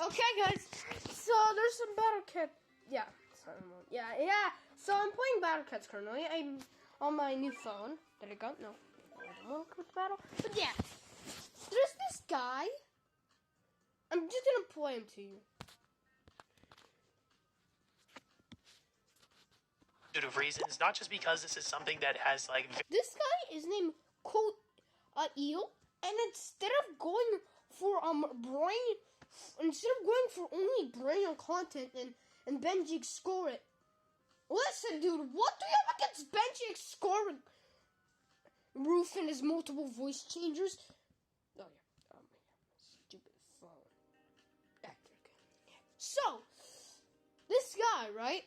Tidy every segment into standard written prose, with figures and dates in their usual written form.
Okay, guys. So there's some Battle Cat. Yeah. So I'm playing Battle Cats currently. I'm on my new phone. Did it go? No. I don't want to click battle. But yeah, there's this guy. I'm just gonna play him to you. Of reasons, not just because this is something that has like. This guy is named Eel, and instead of going for only brain content and Benji score it. Listen, dude, what do you have against Benji scoring? Roof and his multiple voice changers. Oh yeah, stupid phone. Actor. Yeah. So this guy, right?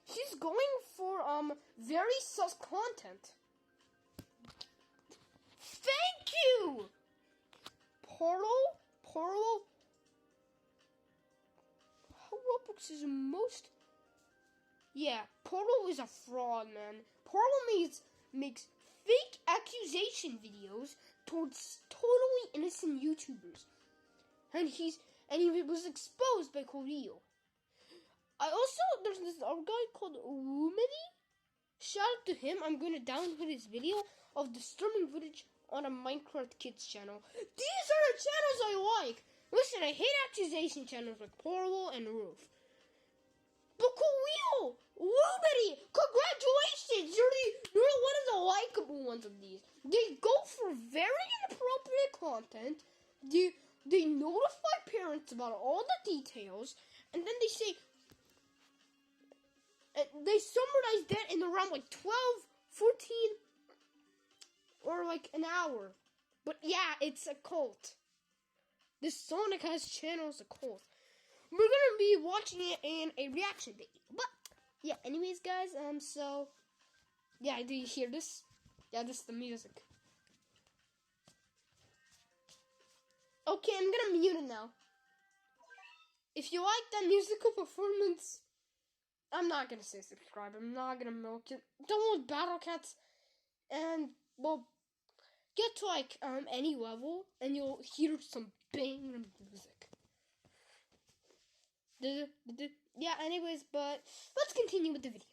He's going for very sus content. Thank you, Portal. How Roblox is most? Yeah, Portal is a fraud, man. Portal makes fake accusation videos towards totally innocent YouTubers, and he was exposed by Korea. There's this other guy called Lumini. Shout out to him. I'm going to download his video of disturbing footage on a Minecraft Kids channel. These are the channels I like. Listen, I hate accusation channels like Portal and Roof. But Korea, Lumini, congratulations! You're one of the likable ones of these. They go for very inappropriate content. They notify parents about all the details, and then they say. They summarized that in around like 12, 14, or like an hour. But yeah, it's a cult. This Sonic has channel is a cult. We're gonna be watching it in a reaction video. But yeah, anyways, guys, so yeah, do you hear this? Yeah, this is the music. Okay, I'm gonna mute it now. If you like that musical performance, I'm not gonna say subscribe. I'm not gonna milk it. Download Battle Cats, and well, get to like any level, and you'll hear some banging music. Yeah. Anyways, but let's continue with the video.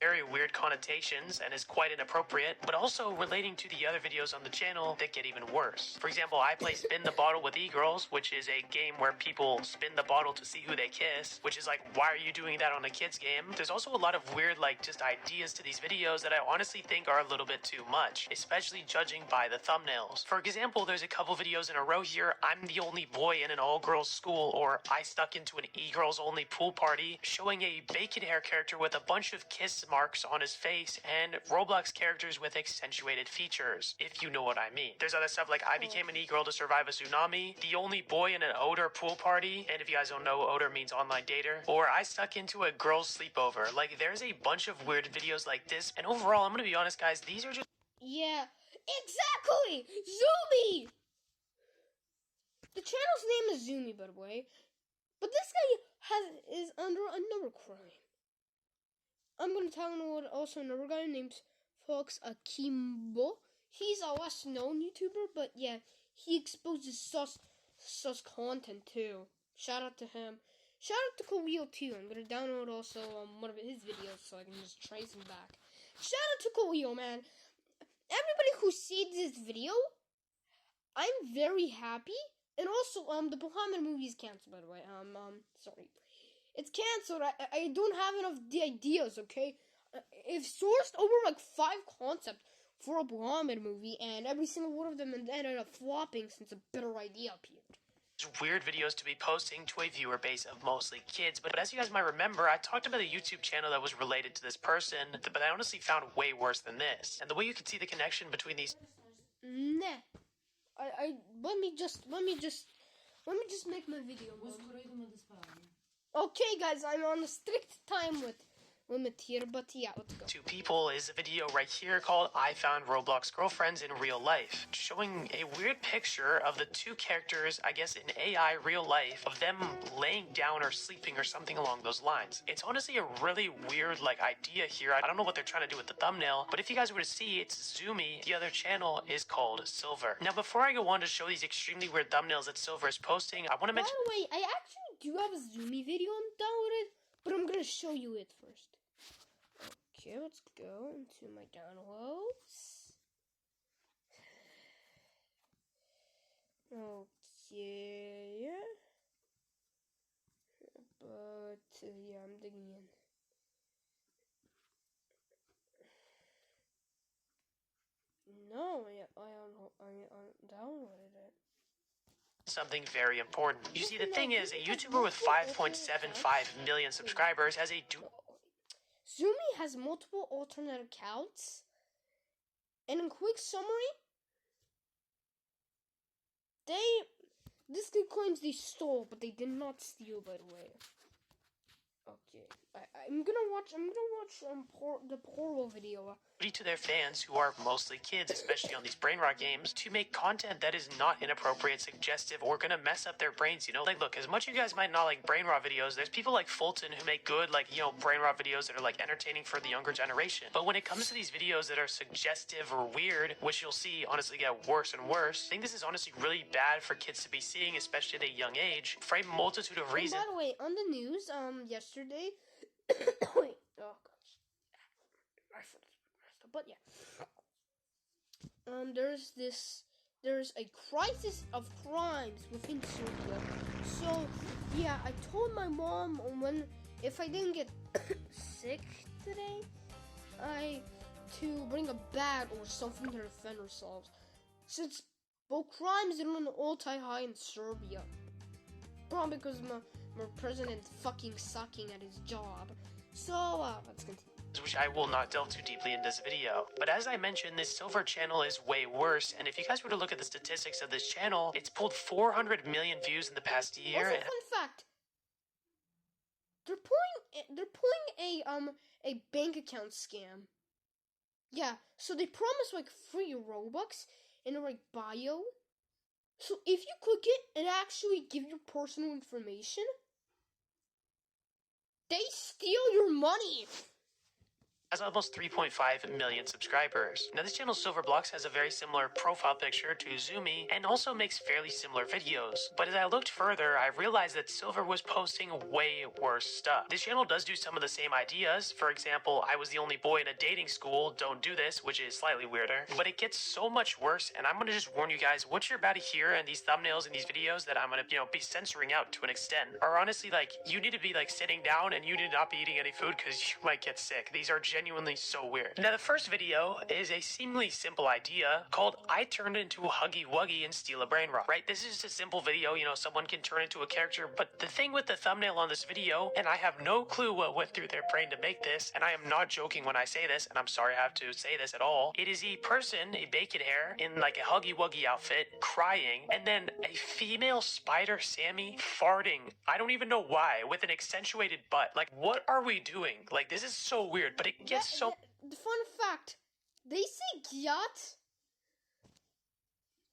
Very weird connotations and is quite inappropriate, but also relating to the other videos on the channel that get even worse. For example, I play Spin the Bottle with E-Girls, which is a game where people spin the bottle to see who they kiss, which is like, why are you doing that on a kid's game? There's also a lot of weird, like, just ideas to these videos that I honestly think are a little bit too much, especially judging by the thumbnails. For example, there's a couple videos in a row here, I'm the only boy in an all-girls school, or I stuck into an E-Girls only pool party, showing a bacon hair character with a bunch of kiss marks on his face, and Roblox characters with accentuated features, if you know what I mean. There's other stuff like I became an e-girl to survive a tsunami, the only boy in an odor pool party, and if you guys don't know, odor means online dater, or I stuck into a girl's sleepover. Like, there's a bunch of weird videos like this, and overall, I'm gonna be honest, guys, these are just... Yeah, exactly! Zoomy! The channel's name is Zoomy, by the way, but this guy is under another crime. I'm gonna tell you also another guy named Fox Akimbo. He's a less known YouTuber, but yeah, he exposes sus content too. Shout out to him. Shout out to Khalil too. I'm gonna download also one of his videos so I can just trace him back. Shout out to Khalil, man. Everybody who sees this video, I'm very happy. And also, the Bahamut movie is canceled, by the way. Sorry. It's canceled. I don't have enough ideas, okay? I've sourced over like 5 concepts for a Bahamut movie, and every single one of them ended up flopping since a better idea appeared. Weird videos to be posting to a viewer base of mostly kids, but as you guys might remember, I talked about a YouTube channel that was related to this person, but I honestly found way worse than this. And the way you can see the connection between these... Nah. Let me just make my video. Okay, guys, I'm on a strict time with limited, but yeah, let's go. To people is a video right here called I Found Roblox Girlfriends in Real Life, showing a weird picture of the two characters, I guess in AI real life, of them laying down or sleeping or something along those lines. It's honestly a really weird idea here. I don't know what they're trying to do with the thumbnail, but if you guys were to see, it's Zoomy. The other channel is called Silver. Now before I go on to show these extremely weird thumbnails that Silver is posting, I want to mention— By the way, I actually do have a Zoomy video downloaded, but I'm gonna show you it first. Okay, let's go into my downloads. Okay, but yeah, I'm digging in. No, I downloaded it. something very important. You see, the thing is, a YouTuber with 5.75 million subscribers has a Zoomy has multiple alternate accounts, and in quick summary, this kid claims they stole, but they did not steal, by the way. Okay, I'm gonna watch the Portal video. to their fans, who are mostly kids, especially on these brain rot games, to make content that is not inappropriate, suggestive, or gonna mess up their brains, you know? Look, as much as you guys might not like brain rot videos, there's people like Fulton who make good, brain rot videos that are, entertaining for the younger generation. But when it comes to these videos that are suggestive or weird, which you'll see honestly get worse and worse, I think this is honestly really bad for kids to be seeing, especially at a young age, for a multitude of reasons. By the way, on the news, yesterday, wait, oh gosh, I forgot. But yeah, there's a crisis of crimes within Serbia. So yeah, I told my mom if I didn't get sick today, to bring a bat or something to defend ourselves, since both crimes are on an all-time high in Serbia. Probably because my president fucking sucking at his job. So let's continue. Which I will not delve too deeply in this video. But as I mentioned, this Silver channel is way worse, and if you guys were to look at the statistics of this channel, it's pulled 400 million views in the past year. Also, fun fact: they're pulling a bank account scam. Yeah, so they promise free Robux in their bio. So if you click it, it actually gives you personal information. They steal your money. Has almost 3.5 million subscribers. Now this channel Silverblocks has a very similar profile picture to Zoomy and also makes fairly similar videos. But as I looked further, I realized that Silver was posting way worse stuff. This channel does do some of the same ideas. For example, I was the only boy in a dating school, don't do this, which is slightly weirder. But it gets so much worse, and I'm gonna just warn you guys, what you're about to hear in these thumbnails and these videos that I'm gonna, be censoring out to an extent are honestly you need to be sitting down and you need not be eating any food because you might get sick. These are genuinely so weird. Now the first video is a seemingly simple idea called I turned into a Huggy Wuggy and steal a brain rot, right? This is just a simple video, someone can turn into a character, but the thing with the thumbnail on this video, and I have no clue what went through their brain to make this, and I am not joking when I say this, and I'm sorry I have to say this at all, it is a person, a bacon hair, in a Huggy Wuggy outfit, crying, and then a female spider Sammy farting, I don't even know why, with an accentuated butt. What are we doing? This is so weird, but it gets so... The fun fact, they say gyat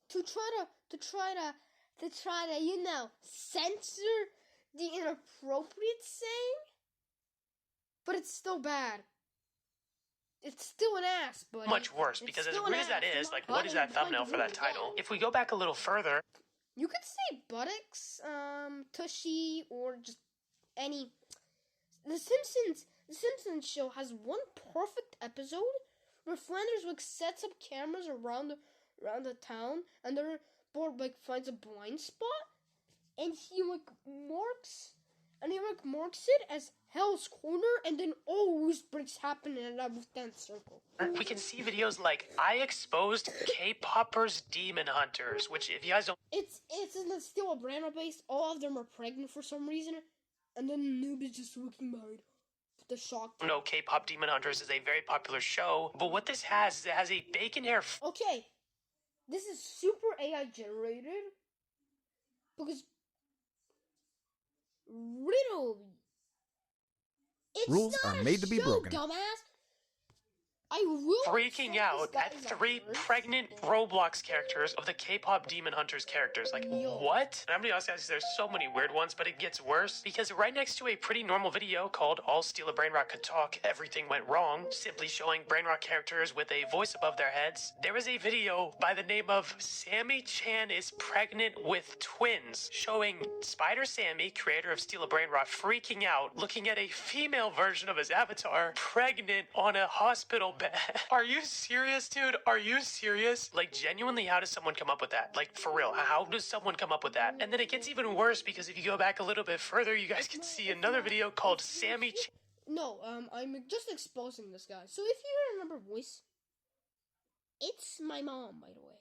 to try to censor the inappropriate saying, but it's still bad. It's still an ass, buddy. Much worse, because as weird as that is, what is that thumbnail for that title? If we go back a little further, you could say buttocks, tushy, or just any. The Simpsons show has one perfect episode where Flanders sets up cameras around the town, and their board finds a blind spot, and he marks it as Hell's Corner, and then always breaks happen in a left circle. We can see videos I exposed K-poppers Demon Hunters, which if you guys don't... It's still a brand based. All of them are pregnant for some reason, and then the noob is just looking behind. The shock. No, K-pop Demon Hunters is a very popular show, but what this has is it has a bacon hair... Okay, this is super AI generated, because literally, It's Rules not are a made to be show, broken. dumbass. I will Freaking check out this at guy's 3 numbers. pregnant Roblox characters of the K-pop Demon Hunters characters. Like, Yo. what? And I'm gonna be honest, guys, there's so many weird ones, but it gets worse because right next to a pretty normal video called All Steal a Brainrot Could Talk, Everything Went Wrong, simply showing Brainrot characters with a voice above their heads, there was a video by the name of Sammy Chan is Pregnant with Twins, showing Spider Sammy, creator of Steal a Brainrot, freaking out, looking at a female version of his avatar, pregnant on a hospital bed. Are you serious, dude? Are you serious? Like, genuinely, how does someone come up with that? Like, for real, how does someone come up with that? And then it gets even worse because if you go back a little bit further, you guys can see another video called Sammy No, I'm just exposing this guy. So if you hear another voice, it's my mom, by the way.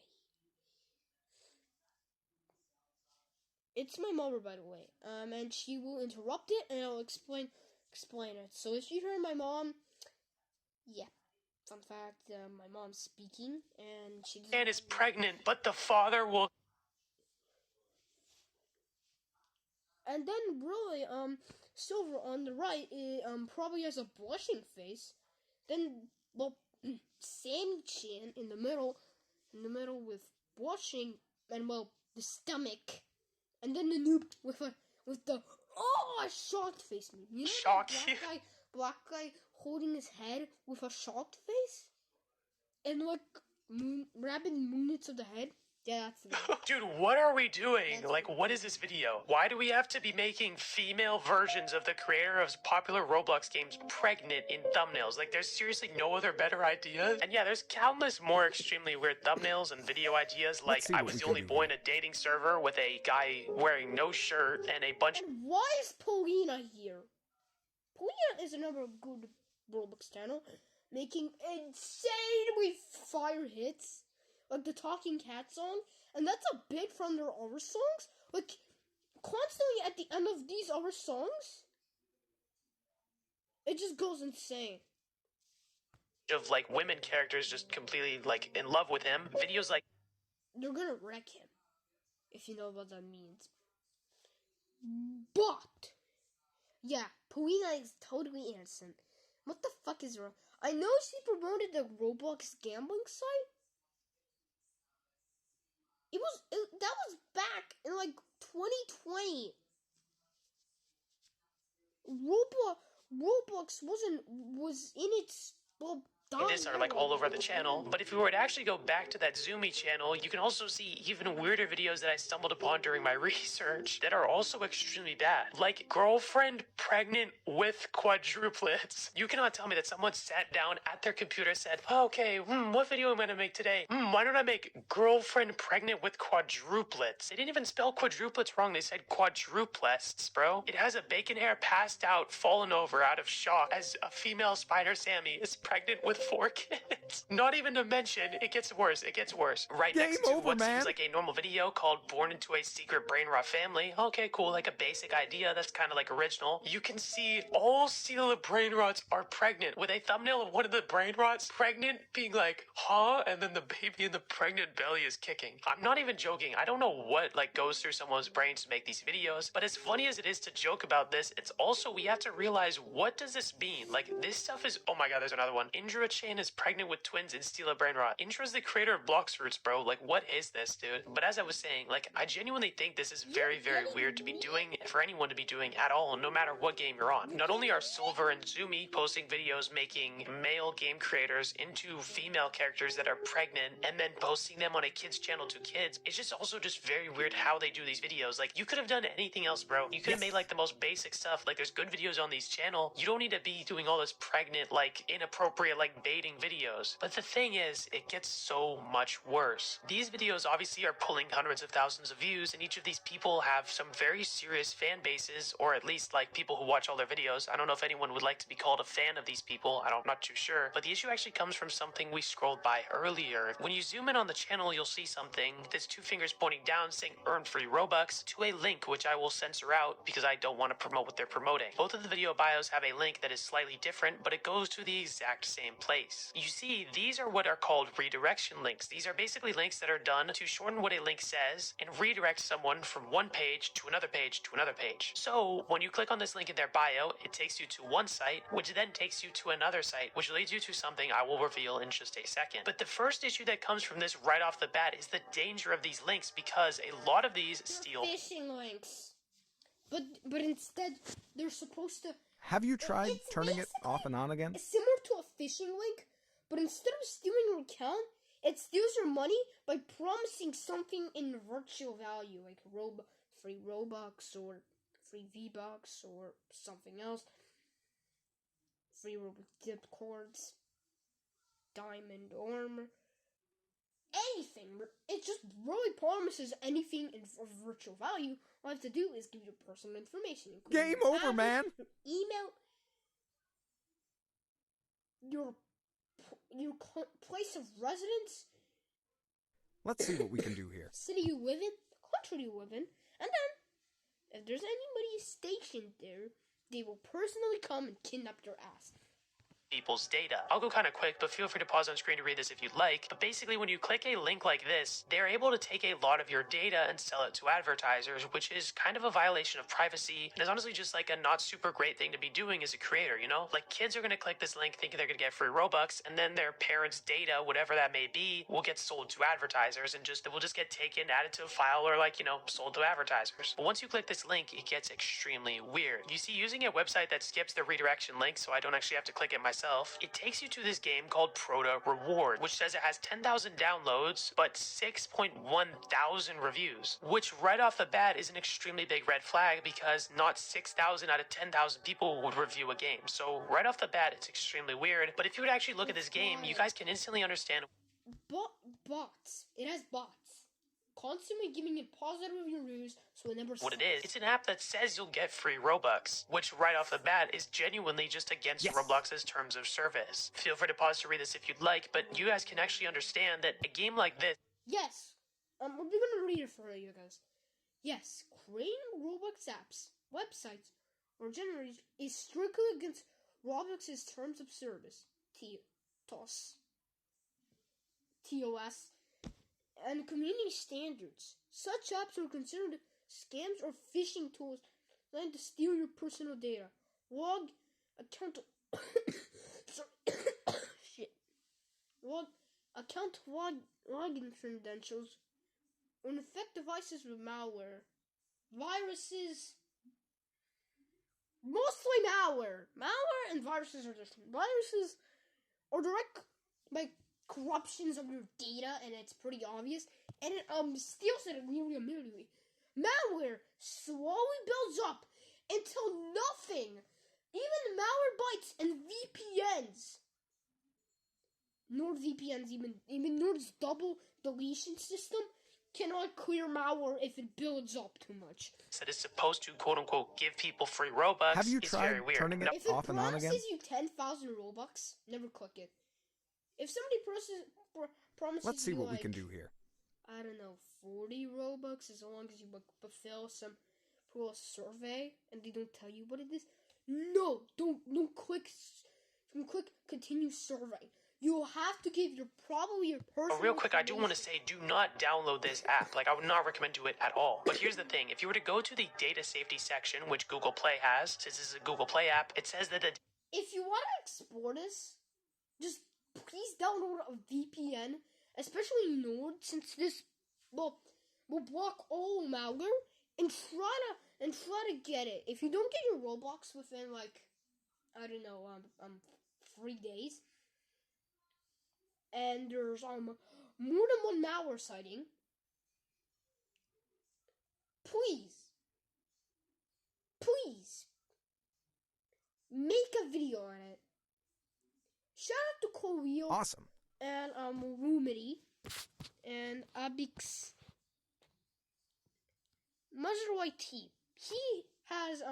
It's my mother, by the way. And she will interrupt it, and I'll explain it. So if you hear my mom, yeah. Fun fact, my mom's speaking, and she doesn't... Chan is pregnant, but the father will... And then, really, Silver on the right, probably has a blushing face. Then, well, Sammy Chan in the middle with blushing, and, well, the stomach. And then the noob with the shocked face. You know Shock that black guy holding his head with a shocked face? And, like, rapid movements of the head? Yeah, that's the one. Dude, what are we doing? Like, what is this video? Why do we have to be making female versions of the creator of popular Roblox games pregnant in thumbnails? Like, there's seriously no other better ideas? And yeah, there's countless more extremely weird thumbnails and video ideas, like see I what was we the only can boy in a dating server with a guy wearing no shirt and a bunch... And why is Polina here? Polina is another good Roblox channel, making insanely fire hits, like the Talking Cat song, and that's a bit from their other songs. Like, constantly at the end of these other songs, it just goes insane. of like women characters just completely like in love with him. Videos like They're gonna wreck him, if you know what that means. But, yeah, Polina is totally innocent. What the fuck is wrong? I know she promoted the Roblox gambling site. That was back in like 2020. Roblox was in its this are like all over the channel, but if we were to actually go back to that Zoomy channel, you can also see even weirder videos that I stumbled upon during my research that are also extremely bad. Like girlfriend pregnant with quadruplets. You cannot tell me that someone sat down at their computer said, okay, what video am I gonna make today? Why don't I make girlfriend pregnant with quadruplets? They didn't even spell quadruplets wrong, they said quadruplets, bro. It has a bacon hair passed out, fallen over out of shock as a female Spider Sammy is pregnant with 4 kids. Not even to mention, it gets worse. Right Game next to over, what man. seems like a normal video called Born into a Secret Brain Rot Family. Okay, cool, like a basic idea that's kind of like original. You can see all Steal a Brain Rots are pregnant with a thumbnail of one of the brain rots pregnant being like, huh? And then the baby in the pregnant belly is kicking. I'm not even joking. I don't know what like goes through someone's brains to make these videos, but as funny as it is to joke about this, it's also, we have to realize, what does this mean? Like, this stuff is, oh my god, there's another one. Indra Chan is pregnant with twins in Steal a Brain Rot. Indra's the creator of Bloxfruits, bro. Like, what is this, dude? But as I was saying, like, I genuinely think this is very, very weird to be doing, for anyone to be doing at all, no matter what game you're on. Not only are Silver and Zoomy posting videos making male game creators into female characters that are pregnant and then posting them on a kid's channel to kids, it's just also just very weird how they do these videos. Like, you could have done anything else, bro. You could have made like the most basic stuff. Like, there's good videos on these channel. You don't need to be doing all this pregnant, like, inappropriate, like, baiting videos. But the thing is, it gets so much worse. These videos obviously are pulling hundreds of thousands of views, and each of these people have some very serious fan bases, or at least like people who watch all their videos. I don't know if anyone would like to be called a fan of these people. I'm not too sure. But the issue actually comes from something we scrolled by earlier. When you zoom in on the channel, you'll see something that's 2 fingers pointing down saying earn free Robux to a link which I will censor out because I don't want to promote what they're promoting. Both of the video bios have a link that is slightly different, but it goes to the exact same place. You see, these are what are called redirection links. These are basically links that are done to shorten what a link says and redirect someone from one page to another page to another page. So when you click on this link in their bio, it takes you to one site, which then takes you to another site, which leads you to something I will reveal in just a second. But the first issue that comes from this right off the bat is the danger of these links, because a lot of these steal phishing links. But instead, they're supposed to... Have you tried It's turning it basically- off and on again? It's similar to a phishing link, but instead of stealing your account, it steals your money by promising something in virtual value, like free Robux or free V-Bucks or something else. Free Robux gift cards, diamond armor, anything. It just really promises anything in virtual value. All I have to do is give you personal information. including Game your over, address, man. Your email, your place of residence, Let's see what we can do here. city you live in, country you live in, and then, if there's anybody stationed there, they will personally come and kidnap your ass. people's data. I'll go kind of quick, but feel free to pause on screen to read this if you'd like. But basically, when you click a link like this, they're able to take a lot of your data and sell it to advertisers, which is kind of a violation of privacy, and is honestly just like a not super great thing to be doing as a creator, you know? Like, kids are going to click this link thinking they're going to get free Robux, and then their parents' data, whatever that may be, will get sold to advertisers, and it will just get taken, added to a file, or like, you know, sold to advertisers. But once you click this link, it gets extremely weird. You see, using a website that skips the redirection link, so I don't actually have to click it myself, it takes you to this game called Proto Reward, which says it has 10,000 downloads, but 6.1 thousand reviews, which right off the bat is an extremely big red flag, because not 6,000 out of 10,000 people would review a game. So right off the bat, it's extremely weird. But if you would actually look at this game, you guys can instantly understand. Bots. It has bots. Constantly giving it positive reviews, so it never What it sucks. is. It's an app that says you'll get free Robux, which right off the bat is genuinely just against Yes. Roblox's terms of service. Feel free to pause to read this if you'd like, but you guys can actually understand that a game like this Yes. We're gonna read it for you guys. Yes, creating Roblox apps, websites, or generators is strictly against Roblox's terms of service, TOS, and community standards. Such apps are considered scams or phishing tools designed to steal your personal data. Log account shit. Login credentials or infect devices with malware. Viruses. Mostly malware. Malware and viruses are different. Viruses are direct corruptions of your data, and it's pretty obvious, and it steals it nearly immediately. Malware slowly builds up until nothing, even Malwarebytes and VPNs, NordVPNs, even Nord's double deletion system cannot clear malware if it builds up too much. that is supposed to quote-unquote give people free Robux Have you is tried very weird. turning it If it off and on promises again? you 10,000 Robux, never click it. If somebody promises Let's see you what we like, can do here. I don't know, 40 Robux, as long as you fulfill some survey and they don't tell you what it is. No, don't click continue survey. You will have to give your personal. But real quick, I do want to information. say, do not download this app. Like, I would not recommend do it at all. But here's the thing. If you were to go to the data safety section, which Google Play has, since this is a Google Play app, it says that the If you want to explore this, just please download a VPN, especially Nord, since this will block all malware, and try to get it. If you don't get your Roblox within I don't know 3 days, and there's more than one malware sighting, please make a video on it. Shout out to Korea Awesome. and Rumity and Abix Mazur YT. He has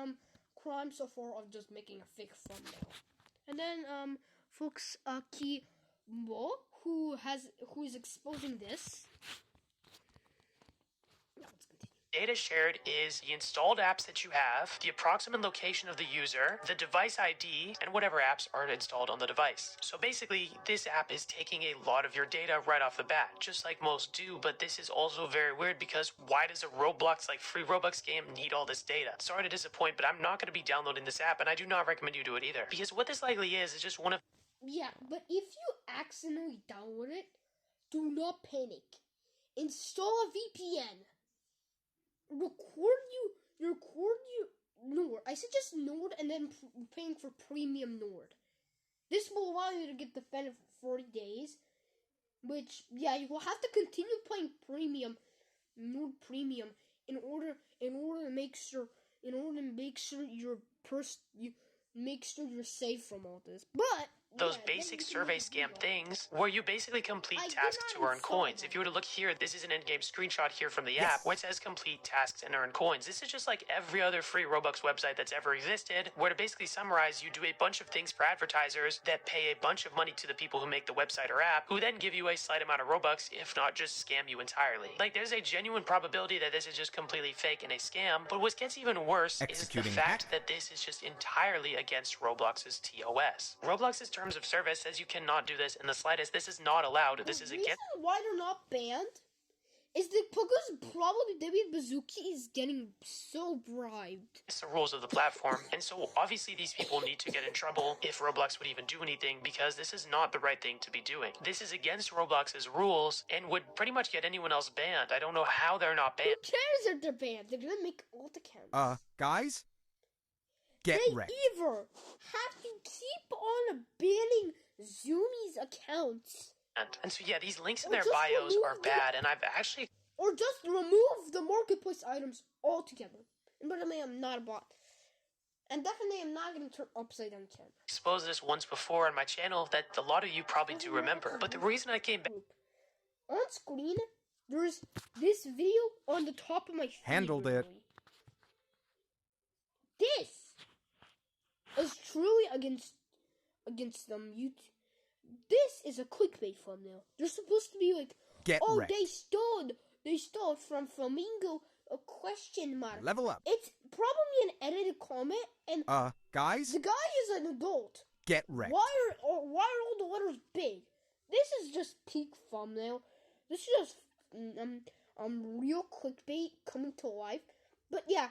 crime so far of just making a fake thumbnail. And then Fox Mo, who is exposing this. Now let's continue. Data shared is the installed apps that you have, the approximate location of the user, the device ID, and whatever apps are installed on the device. So basically, this app is taking a lot of your data right off the bat, just like most do, but this is also very weird because why does a Roblox, like free Robux game, need all this data? Sorry to disappoint, but I'm not going to be downloading this app, and I do not recommend you do it either. Because what this likely is just one of... Yeah, but if you accidentally download it, do not panic. Install a VPN. Record Nord. I suggest Nord and then paying for premium Nord. This will allow you to get the benefit for 40 days. Which, yeah, you will have to continue playing Nord Premium in order to make sure you're safe from all this. But those basic survey scam things where you basically complete tasks to earn coins. If you were to look here, this is an in-game screenshot here from the app where it says complete tasks and earn coins. This is just like every other free Robux website that's ever existed, where to basically summarize, you do a bunch of things for advertisers that pay a bunch of money to the people who make the website or app, who then give you a slight amount of Robux, if not just scam you entirely. Like, there's a genuine probability that this is just completely fake and a scam, but what gets even worse is the fact that this is just entirely against Roblox's TOS. Roblox's terms of service says you cannot do this in the slightest. This is not allowed. This is against... The reason why they're not banned is that because probably David Bazooki is getting so bribed. It's the rules of the platform, and so obviously these people need to get in trouble if Roblox would even do anything, because this is not the right thing to be doing. This is against Roblox's rules and would pretty much get anyone else banned. I don't know how they're not banned. Who cares if they're banned? They're gonna make alt accounts. Guys? Get wrecked. They either have to keep on banning Zumi's accounts. And so yeah, these links in their bios are bad, and I've actually... Or just remove the marketplace items altogether. And by the way, I'm not a bot. And definitely I'm not going to turn upside down camera. Exposed this once before on my channel that a lot of you probably do remember. But the reason I came back... On screen, there's this video on the top of my feed. Handled it. This is truly against them. This is a clickbait thumbnail. They're supposed to be like, Get wrecked. They stole from Flamingo a question mark. Level up. It's probably an edited comment, and guys? the guy is an adult. Get wrecked. Why are all the letters big? This is just peak thumbnail. This is just real clickbait coming to life. But yeah,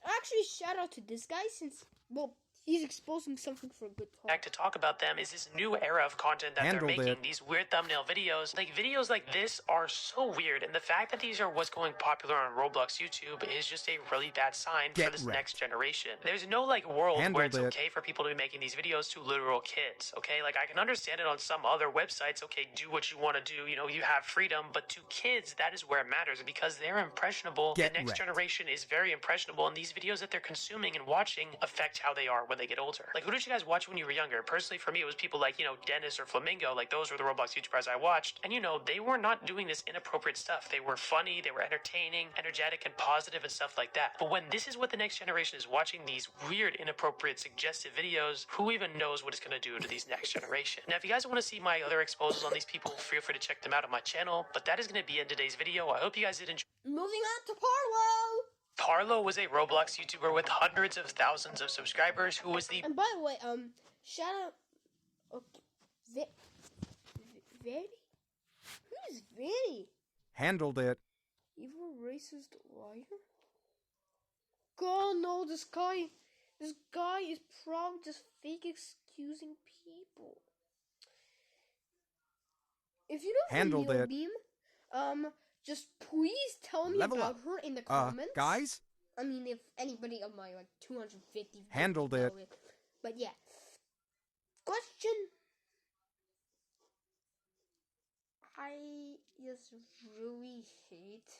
actually shout out to this guy since, well, he's exposing something for a good cause. Back to talk about them is this new era of content that they're making. These weird thumbnail videos. Like, videos like this are so weird, and the fact that these are what's going popular on Roblox YouTube is just a really bad sign for this next generation. There's no, like, world where it's okay for people to be making these videos to literal kids, okay? Like, I can understand it on some other websites, okay, do what you want to do, you know, you have freedom, but to kids, that is where it matters, because they're impressionable. The next generation is very impressionable, and these videos that they're consuming and watching affect how they are when they get older. Like, who did you guys watch when you were younger? Personally, for me, it was people like, you know, Dennis or Flamingo. Like, those were the Roblox YouTubers I watched. And, you know, they were not doing this inappropriate stuff. They were funny, they were entertaining, energetic, and positive, and stuff like that. But when this is what the next generation is watching, these weird, inappropriate, suggestive videos, who even knows what it's going to do to these next generation? Now, if you guys want to see my other exposures on these people, feel free to check them out on my channel. But that is going to be in today's video. I hope you guys did enjoy. Moving on to Parlo. Parlo was a Roblox YouTuber with hundreds of thousands of subscribers who was the... And by the way, shout out... Okay, Vanny? Who's Vanny? Handled it. Evil racist liar? God, no, this guy is probably just fake excusing people. If you don't Handled it. Beam, just please tell me about her in the comments. Guys? I mean, if anybody of my, like, 250... Handled it. But yeah. Question. I just really hate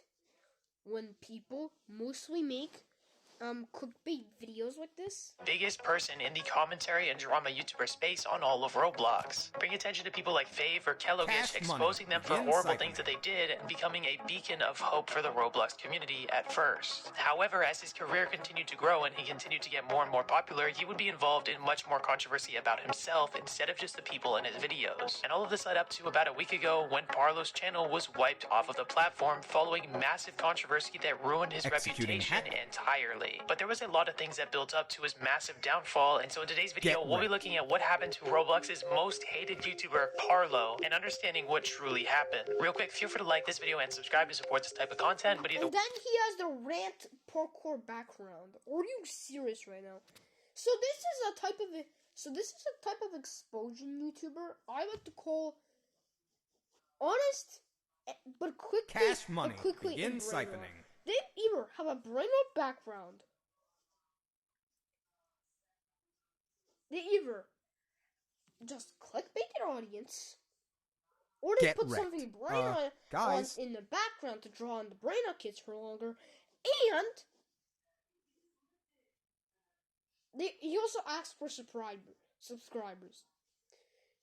when people mostly make clickbait videos like this. Biggest person in the commentary and drama YouTuber space on all of Roblox. Bring attention to people like Fave or Kellogish, Cash exposing money. them for Begin horrible siphoning. things that they did and becoming a beacon of hope for the Roblox community at first. However, as his career continued to grow and he continued to get more and more popular, he would be involved in much more controversy about himself instead of just the people in his videos. And all of this led up to about a week ago when Parlo's channel was wiped off of the platform following massive controversy that ruined his Executing reputation hack. entirely. But there was a lot of things that built up to his massive downfall, and so in today's video, Get we'll be wrecked. looking at what happened to Roblox's most hated YouTuber, Parlo, and understanding what truly happened. Real quick, feel free to like this video and subscribe to support this type of content, but either And then he has the rant parkour background. Are you serious right now? So this is a type of explosion YouTuber I like to call honest, but quickly, Cash money. but quickly Begin and brain rot. siphoning. They either have a brain rot background. They either just clickbait their audience, or they Get put wrecked. something brain on Guys. in the background to draw on the brain rot kids for longer, and he also asks for subscribers.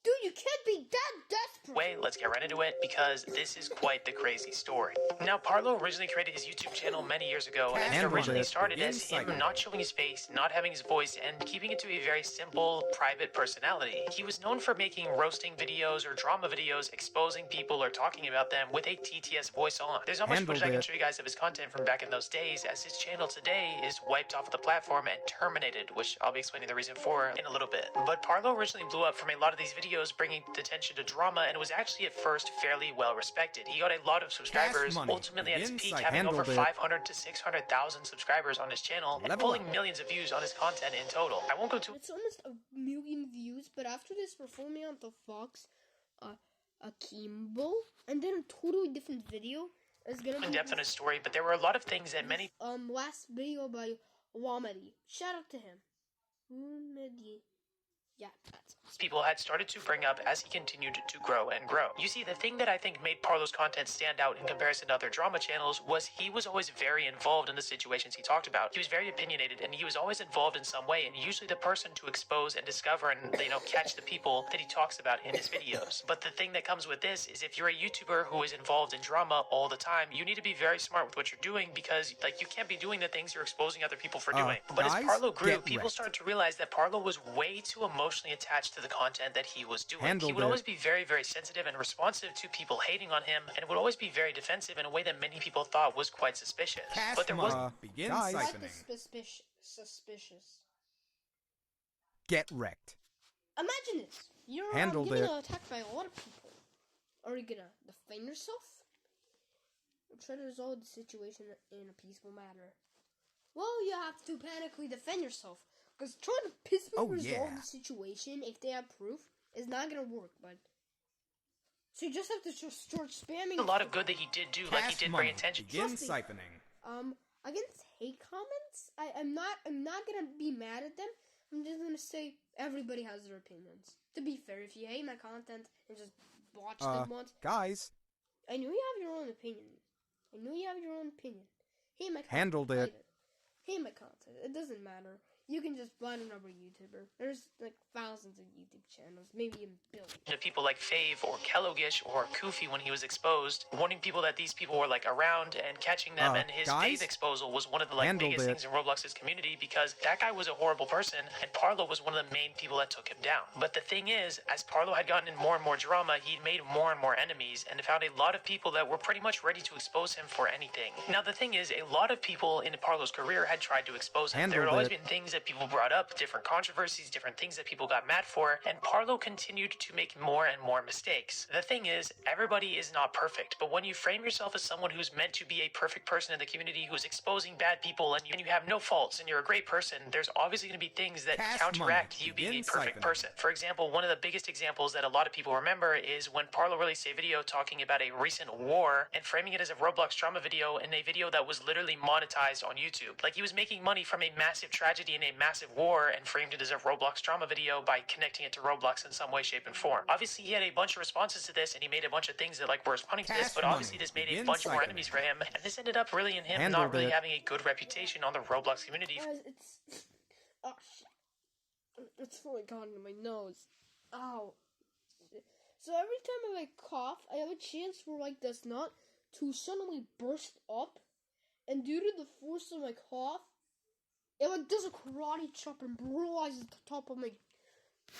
Dude, you can't be that desperate. Wait, let's get right into it because this is quite the crazy story. Now, Parlo originally created his YouTube channel many years ago, and it Handle originally it. started Begin as him cycling. not showing his face, not having his voice, and keeping it to a very simple, private personality. He was known for making roasting videos or drama videos, exposing people or talking about them with a TTS voice on. There's not much footage I Handled can it. show you guys of his content from back in those days, as his channel today is wiped off of the platform and terminated, which I'll be explaining the reason for in a little bit. But Parlo originally blew up from a lot of these videos, bringing attention to drama, and was actually at first fairly well respected. He got a lot of subscribers, money. ultimately at his Begin peak cycle. having over Handled it. 500 to 600,000 subscribers on his channel, and Level pulling up. millions of views on his content in total. I won't go too It's almost 1 million views, but after this, we're filming on the Fox, Akimbo, and then a totally different video is gonna in be depth on his story, but there were a lot of things that many last video by Wamedi. Shout out to him. Wamedi. Yeah, that's awesome. people had started to bring up as he continued to grow and grow. You see, the thing that I think made Parlo's content stand out in comparison to other drama channels was he was always very involved in the situations he talked about. He was very opinionated, and he was always involved in some way, and usually the person to expose and discover and, catch the people that he talks about in his videos. But the thing that comes with this is if you're a YouTuber who is involved in drama all the time, you need to be very smart with what you're doing because, you can't be doing the things you're exposing other people for doing. But as guys, Parlo grew, get people wrecked. started to realize that Parlo was way too emotionally attached to the content that he was doing. He Handled would it. always be very, very sensitive and responsive to people hating on him, and would always be very defensive in a way that many people thought was quite suspicious. Cash But there was money. Begin I siphoning. like the suspicious. Get wrecked. Imagine this. You're Handled getting it. attacked by a lot of people. Are you gonna defend yourself? Or try to resolve the situation in a peaceful manner? Well, you have to panically defend yourself. Because trying to peacefully Oh, resolve yeah. the situation, if they have proof, is not gonna work, bud. So you just have to just start spamming. a lot of good that he did do, like he Cash did money. bring attention. Begin Trust me. siphoning. Against hate comments, I'm not gonna be mad at them. I'm just gonna say everybody has their opinions. To be fair, if you hate my content and just watch them once, Guys. I know you have your own opinion. Hate my content. Handled it. Hate my content. It doesn't matter. You can just find another YouTuber. There's thousands of YouTube channels, maybe even billions. To people like Fave or Kellogish or Koofy when he was exposed, warning people that these people were around and catching them, and his guys, Fave exposal was one of the handled biggest it. things in Roblox's community because that guy was a horrible person and Parlo was one of the main people that took him down. But the thing is, as Parlo had gotten in more and more drama, he'd made more and more enemies and found a lot of people that were pretty much ready to expose him for anything. Now the thing is, a lot of people in Parlo's career had tried to expose him. There had Handled always it. been things that people brought up, different controversies, different things that people got mad for, and Parlo continued to make more and more mistakes. The thing is, everybody is not perfect, but when you frame yourself as someone who's meant to be a perfect person in the community, who's exposing bad people, and you have no faults, and you're a great person, there's obviously going to be things that Cash counteract money. you being a Begin perfect siphoning. person. For example, one of the biggest examples that a lot of people remember is when Parlo released a video talking about a recent war and framing it as a Roblox drama video, and a video that was literally monetized on YouTube. He was making money from a massive tragedy in a massive war and framed it as a Roblox drama video by connecting it to Roblox in some way, shape, and form. Obviously, he had a bunch of responses to this, and he made a bunch of things that like were responding to this, Cash but obviously money. this made a Begin bunch more cycling. enemies for him, and this ended up really in him Handled not really it. having a good reputation on the Roblox community. Guys, it's... Oh, shit. It's fully gone into my nose. Ow. So every time I like cough, I have a chance for like this nut to suddenly burst up, and due to the force of my cough, it like does a karate chop and brutalizes the top of my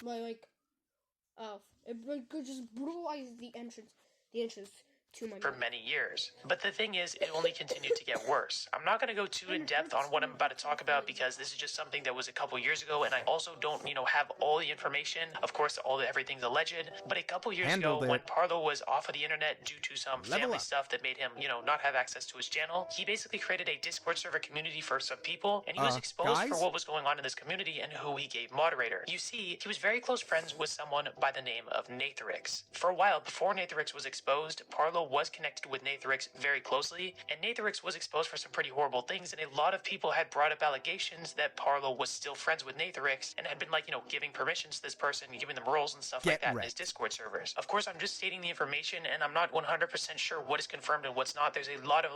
like, it like just brutalizes the entrance to my For mouth. many years. But the thing is, it only continued to get worse. I'm not going to go too in depth on what I'm about to talk about because this is just something that was a couple years ago, and I also don't, have all the information. Of course, everything's alleged. But a couple years Handled ago, it. when Parlo was off of the internet due to some Level family up. stuff that made him, not have access to his channel, he basically created a Discord server community for some people, and he was exposed guys? for what was going on in this community and who he gave moderator. You see, he was very close friends with someone by the name of Nathrix. For a while, before Nathrix was exposed, Parlo was connected with Nathrix very closely, and Nathrix was exposed for some pretty horrible things, and a lot of people had brought up allegations that Parlo was still friends with Nathrix and had been giving permissions to this person, giving them roles and stuff like Get that in his wrecked. Discord servers. Of course, I'm just stating the information, and I'm not 100% sure what is confirmed and what's not. There's a lot of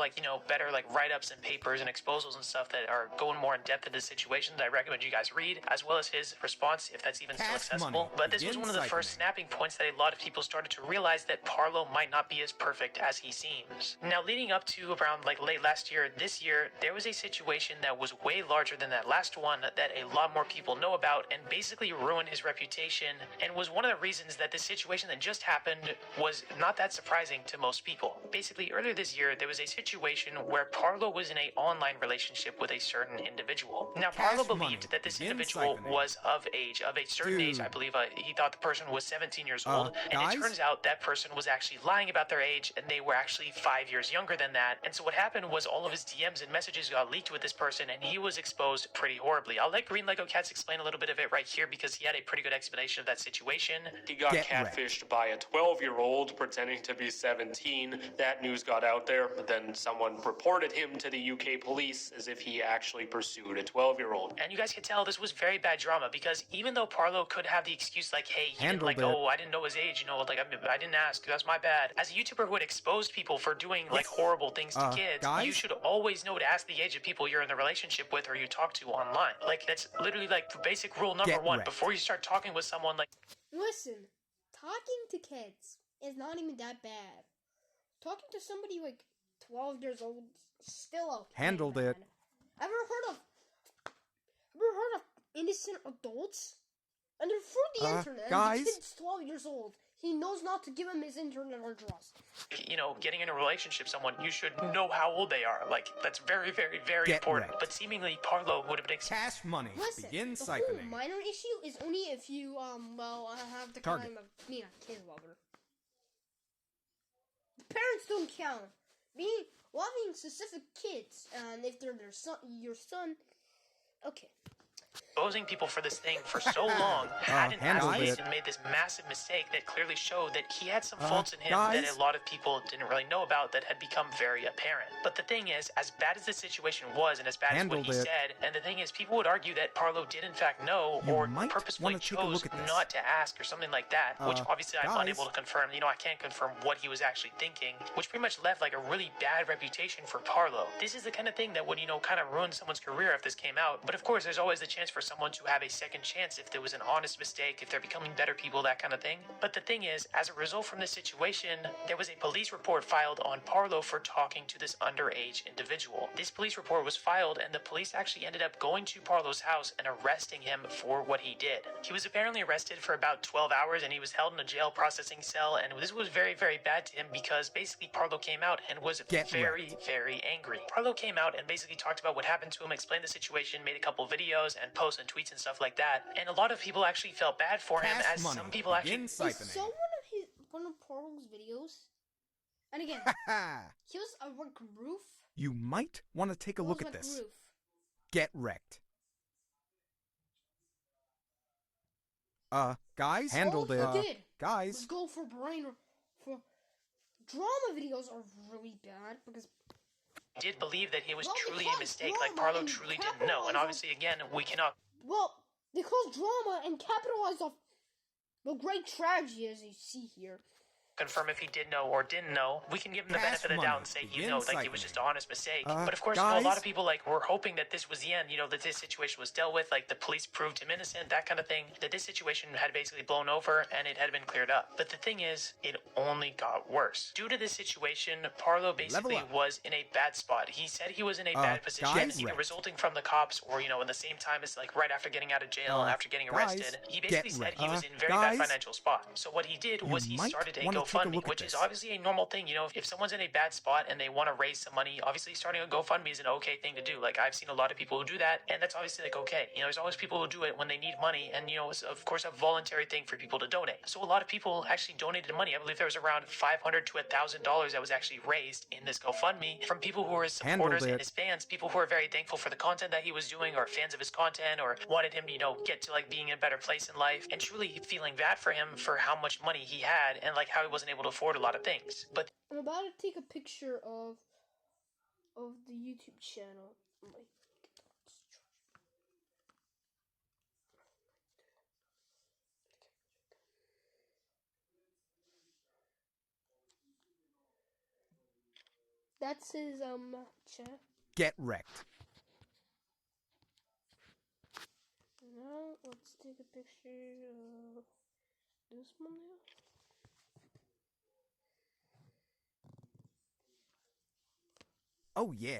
better write-ups and papers and exposals and stuff that are going more in depth into the situation that I recommend you guys read, as well as his response if that's even still Cash accessible. money. But this was Begin one of the first cycling. snapping points that a lot of people started to realize that Parlo might not be as perfect as he seems. Now, leading up to around late last year, this year, there was a situation that was way larger than that last one that a lot more people know about and basically ruined his reputation, and was one of the reasons that this situation that just happened was not that surprising to most people. Basically, earlier this year, there was a situation where Parlo was in an online relationship with a certain individual. Now, Cash Parlo money. believed that this Begin individual siphoning. was of age, of a certain age. I Dude. believe he thought the person was 17 years old, and guys? it turns out that person was actually lying about their age, and they were actually 5 years younger than that. And so what happened was all of his DMs and messages got leaked with this person, and he was exposed pretty horribly. I'll let Green Lego Cats explain a little bit of it right here because he had a pretty good explanation of that situation. He got Get wrecked. catfished by a 12-year-old pretending to be 17. That news got out there, but then someone reported him to the UK police as if he actually pursued a 12-year-old. And you guys could tell this was very bad drama because even though Parlo could have the excuse hey, he didn't Handled it. oh, I didn't know his age, I didn't ask, that's my bad. As a YouTuber who had exposed people for doing horrible things to kids, guys? you should always know to ask the age of people you're in a relationship with or you talk to online. That's literally the basic rule number Get one. wrecked. Before you start talking with someone Listen, talking to kids is not even that bad. Talking to somebody 12 years old is still okay. Handled man. it. Ever heard of innocent adults? And they're through the internet. guys? And the kid's 12 years old. He knows not to give him his internet address. getting in a relationship with someone, you should know how old they are. That's very, very, very Get important. wrecked. But seemingly Parlo would have been Cash money. Listen, Begin the whole siphoning. minor issue is only if you, have the Target. kind of being a kid lover. The parents don't count. Loving specific kids, and if they're your son, okay. exposing people for this thing for so long hadn't handled asked it. and made this massive mistake that clearly showed that he had some faults in him guys? that a lot of people didn't really know about that had become very apparent. But the thing is, as bad as the situation was and as bad as what Handled he it. said, and the thing is, people would argue that Parlo did in fact know You or might purposefully wanna take a chose look at this. not to ask or something like that, which obviously I'm guys? unable to confirm. I can't confirm what he was actually thinking, which pretty much left a really bad reputation for Parlo. This is the kind of thing that would, kind of ruin someone's career if this came out. But of course, there's always the chance for someone to have a second chance if there was an honest mistake, if they're becoming better people, that kind of thing. But the thing is, as a result from this situation, there was a police report filed on Parlo for talking to this underage individual. This police report was filed, and the police actually ended up going to Parlo's house and arresting him for what he did. He was apparently arrested for about 12 hours, and he was held in a jail processing cell, and this was very, very bad to him because basically Parlo came out and was Get very, wrecked. very angry. Parlo came out and basically talked about what happened to him, explained the situation, made a couple videos and posts and tweets and stuff like that. And a lot of people actually felt bad for him, Cash as money. some people actually Begin I siphoning. saw one of Portal's videos, and again, he was a roof. You might want to take a look at this. Roof. Get wrecked. Guys? Handled All it. he did was Guys? go for brain for drama videos are really bad because did believe that it was Well, truly a because mistake, drama Parlo and truly didn't know. And capitalism- obviously, again, we cannot Well, they caused drama and capitalized off the great tragedy, as you see here. Confirm if he did know or didn't know. We can give him the Cash benefit of the money. doubt and say, Begin like it was just an honest mistake. But of course, guys? a lot of people were hoping that this was the end. That this situation was dealt with, like the police proved him innocent, that kind of thing. That this situation had basically blown over and it had been cleared up. But the thing is, it only got worse. Due to this situation, Parlo basically was in a bad spot. He said he was in a bad position, either resulting from the cops or in the same time as like right after getting out of jail, after getting arrested. He basically said he was in very bad financial spot. So what he did was he started a GoFundMe, which is obviously a normal thing. If someone's in a bad spot and they want to raise some money, obviously starting a GoFundMe is an okay thing to do. Like, I've seen a lot of people who do that, and that's obviously like okay. There's always people who do it when they need money, and it's of course a voluntary thing for people to donate. So a lot of people actually donated money. I believe there was around $500 to $1,000 that was actually raised in this GoFundMe from people who were his supporters and his fans, people who are very thankful for the content that he was doing, or fans of his content, or wanted him to get to like being in a better place in life, and truly feeling bad for him for how much money he had and like how he wasn't able to afford a lot of things. But I'm about to take a picture of the YouTube channel. That's his chat. Get wrecked. Now let's take a picture of this one now. Oh yeah.